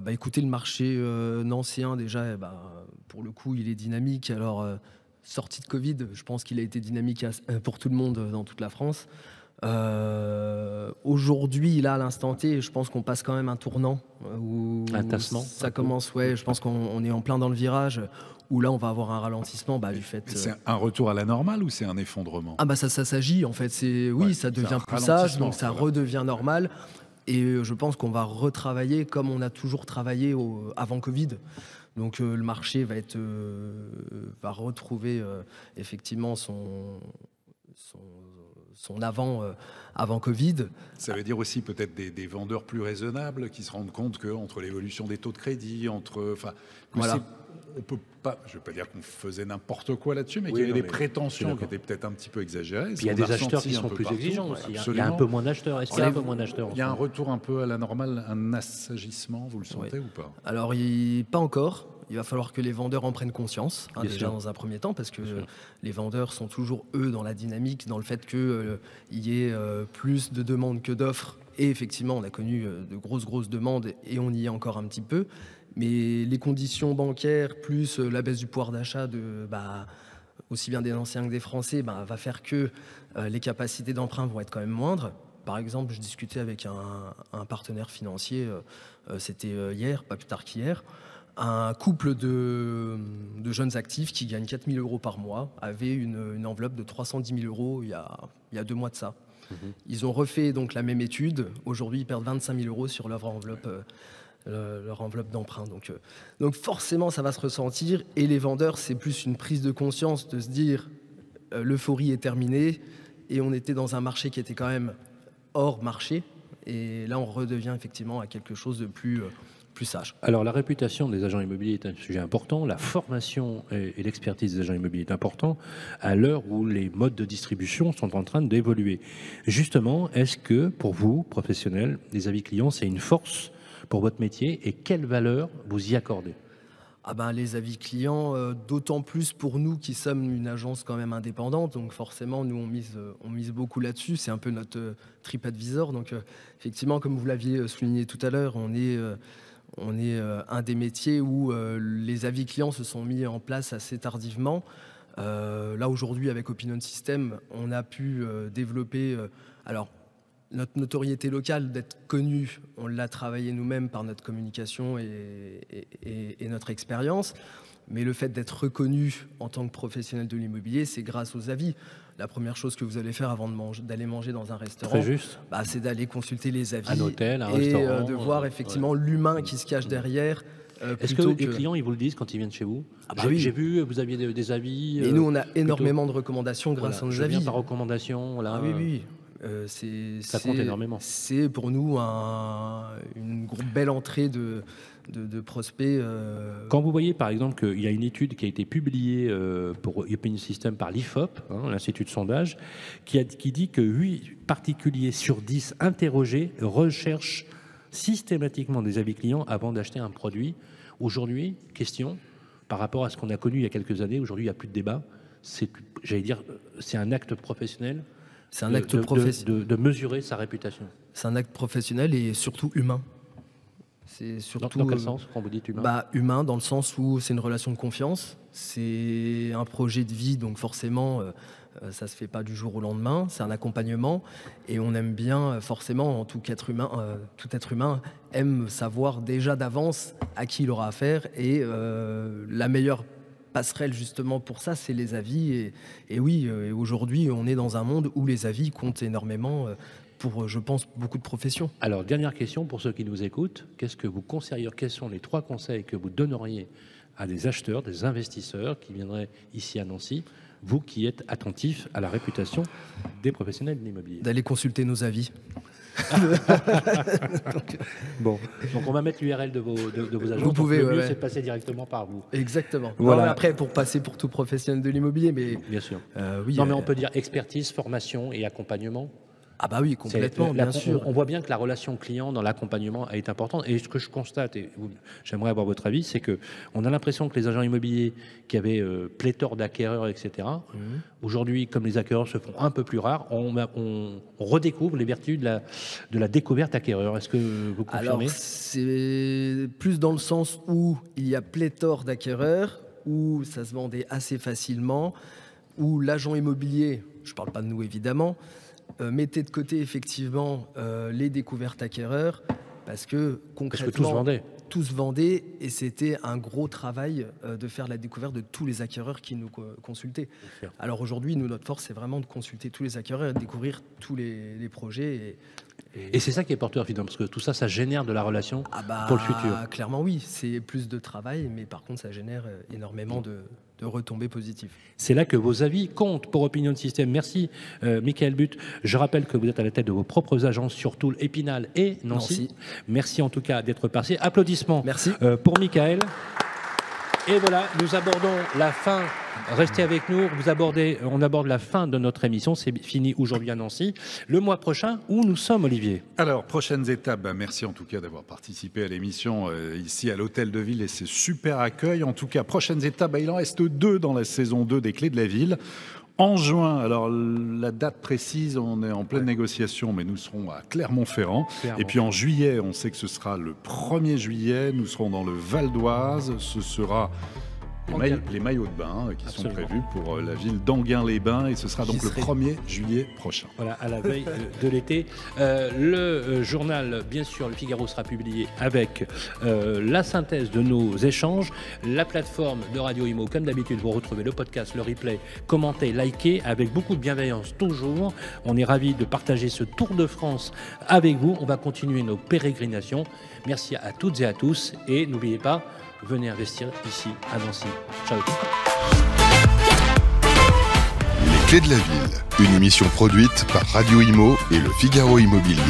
Écoutez, le marché nancéen, déjà, pour le coup, il est dynamique. Alors, sortie de Covid, je pense qu'il a été dynamique pour tout le monde dans toute la France. Aujourd'hui, là, à l'instant T, je pense qu'on passe quand même un tournant. Un tassement. Ça commence, je pense qu'on est en plein dans le virage, où là, on va avoir un ralentissement du fait... C'est un retour à la normale ou c'est un effondrement? Ça s'agit, en fait. Ça devient plus sage, donc ça redevient normal. Et je pense qu'on va retravailler comme on a toujours travaillé avant Covid. Donc le marché va retrouver effectivement son avant Covid. Ça veut dire aussi peut-être des vendeurs plus raisonnables qui se rendent compte qu'entre l'évolution des taux de crédit, voilà. On peut pas, je ne veux pas dire qu'on faisait n'importe quoi là-dessus, mais qu'il y avait des prétentions qui étaient peut-être un petit peu exagérées. Il y a des acheteurs qui sont plus exigeants aussi. Il y a un peu moins d'acheteurs. Est-ce qu'il y a un peu moins d'acheteurs? Il y a un retour un peu à la normale, un assagissement, vous le sentez ou pas? Alors, pas encore. Il va falloir que les vendeurs en prennent conscience, déjà dans un premier temps, parce que les vendeurs sont toujours, eux, dans la dynamique, dans le fait qu'il y ait plus de demandes que d'offres. Et effectivement, on a connu de grosses demandes et on y est encore un petit peu. Mais les conditions bancaires, plus la baisse du pouvoir d'achat aussi bien des anciens que des Français, va faire que les capacités d'emprunt vont être quand même moindres. Par exemple, je discutais avec un partenaire financier, c'était hier, pas plus tard qu'hier. Un couple de jeunes actifs qui gagnent 4 000 euros par mois avait une enveloppe de 310 000 euros il y a 2 mois de ça. Ils ont refait donc la même étude. Aujourd'hui, ils perdent 25 000 euros sur leur enveloppe d'emprunt. Donc forcément, ça va se ressentir. Et les vendeurs, c'est plus une prise de conscience de se dire l'euphorie est terminée et on était dans un marché qui était quand même hors marché. Et là, on redevient effectivement à quelque chose de plus sage. Alors la réputation des agents immobiliers est un sujet important, la formation et l'expertise des agents immobiliers est important à l'heure où les modes de distribution sont en train d'évoluer. Justement, est-ce que pour vous, professionnels, les avis clients, c'est une force pour votre métier et quelle valeur vous y accordez ? Les avis clients, d'autant plus pour nous qui sommes une agence quand même indépendante, donc forcément nous on mise beaucoup là-dessus, c'est un peu notre TripAdvisor, donc effectivement comme vous l'aviez souligné tout à l'heure, on est un des métiers où les avis clients se sont mis en place assez tardivement. Là aujourd'hui avec Opinion System, on a pu développer notre notoriété locale, d'être connu, on l'a travaillé nous-mêmes par notre communication et notre expérience. Mais le fait d'être reconnu en tant que professionnel de l'immobilier, c'est grâce aux avis. La première chose que vous allez faire avant d'aller manger dans un restaurant, c'est d'aller consulter les avis. Un hôtel, un et restaurant. De voir effectivement l'humain qui se cache derrière. Est-ce que les clients ils vous le disent quand ils viennent chez vous ? Oui. J'ai vu, vous aviez des avis. Et nous, on a énormément de recommandations grâce à nos avis. Par recommandation. Là, oui. Ça compte énormément. C'est pour nous une belle entrée de prospects. Quand vous voyez par exemple qu'il y a une étude qui a été publiée pour Opinion System par l'IFOP, l'Institut de sondage, qui dit que 8 particuliers sur 10 interrogés recherchent systématiquement des avis clients avant d'acheter un produit. Aujourd'hui, question, par rapport à ce qu'on a connu il y a quelques années, aujourd'hui il n'y a plus de débat, c'est un acte professionnel. C'est un acte professionnel. De mesurer sa réputation. C'est un acte professionnel et surtout humain. C'est surtout, dans quel sens, quand vous dites humain ? Humain, dans le sens où c'est une relation de confiance, c'est un projet de vie, donc forcément, ça ne se fait pas du jour au lendemain, c'est un accompagnement, et on aime bien, forcément, tout être humain aime savoir déjà d'avance à qui il aura affaire, et la meilleure passerelle justement pour ça, c'est les avis. Et oui, aujourd'hui, on est dans un monde où les avis comptent énormément pour, je pense, beaucoup de professions. Alors, dernière question pour ceux qui nous écoutent. Qu'est-ce que vous conseilleriez ? Quels sont les 3 conseils que vous donneriez à des acheteurs, des investisseurs qui viendraient ici à Nancy, vous qui êtes attentifs à la réputation des professionnels de l'immobilier ? D'aller consulter nos avis. Donc on va mettre l'URL de vos agences. Vous pouvez, le mieux, c'est de passer directement par vous. Exactement. Voilà. Non, après, pour passer pour tout professionnel de l'immobilier, mais bien sûr. Oui. Non, mais on peut dire expertise, formation et accompagnement. Ah bah oui, complètement, bien sûr. On voit bien que la relation client dans l'accompagnement est importante. Et ce que je constate, et j'aimerais avoir votre avis, c'est qu'on a l'impression que les agents immobiliers qui avaient pléthore d'acquéreurs, etc., aujourd'hui, comme les acquéreurs se font un peu plus rares, on redécouvre les vertus de la découverte acquéreur. Est-ce que vous confirmez ? Alors, c'est plus dans le sens où il y a pléthore d'acquéreurs, où ça se vendait assez facilement, où l'agent immobilier, je ne parle pas de nous évidemment, mettez de côté effectivement les découvertes acquéreurs parce que concrètement tous vendaient et c'était un gros travail de faire la découverte de tous les acquéreurs qui nous consultaient. Alors aujourd'hui, nous, notre force, c'est vraiment de consulter tous les acquéreurs et de découvrir tous les projets. Et c'est ça qui est porteur finalement, parce que tout ça, ça génère de la relation pour le futur. Clairement oui, c'est plus de travail, mais par contre ça génère énormément de retombées positives. C'est là que vos avis comptent pour Opinion System. Merci Michael But. Je rappelle que vous êtes à la tête de vos propres agences sur Toul, Épinal et Nancy. Merci en tout cas d'être passé. Applaudissements pour Michael. Et voilà, nous abordons la fin. Restez avec nous, on aborde la fin de notre émission. C'est fini aujourd'hui à Nancy. Le mois prochain, où nous sommes, Olivier ? Alors, prochaines étapes. Merci en tout cas d'avoir participé à l'émission ici à l'Hôtel de Ville et c'est super accueil. En tout cas, prochaines étapes, il en reste 2 dans la saison 2 des Clés de la Ville. En juin, alors la date précise, on est en pleine négociation, mais nous serons à Clermont-Ferrand. Et puis en juillet, on sait que ce sera le 1er juillet, nous serons dans le Val d'Oise. Ce sera les maillots de bain qui sont prévus pour la ville d'Enghien-les-Bains et ce sera donc le 1er juillet prochain. Voilà, à la veille de l'été. Le journal, bien sûr, Le Figaro sera publié avec la synthèse de nos échanges. La plateforme de Radio Imo, comme d'habitude, vous retrouvez le podcast, le replay, commentez, likez, avec beaucoup de bienveillance toujours. On est ravis de partager ce Tour de France avec vous. On va continuer nos pérégrinations. Merci à toutes et à tous et n'oubliez pas, venez investir ici à Nancy. Ciao. Les Clés de la Ville, une émission produite par Radio Imo et le Figaro Immobilier.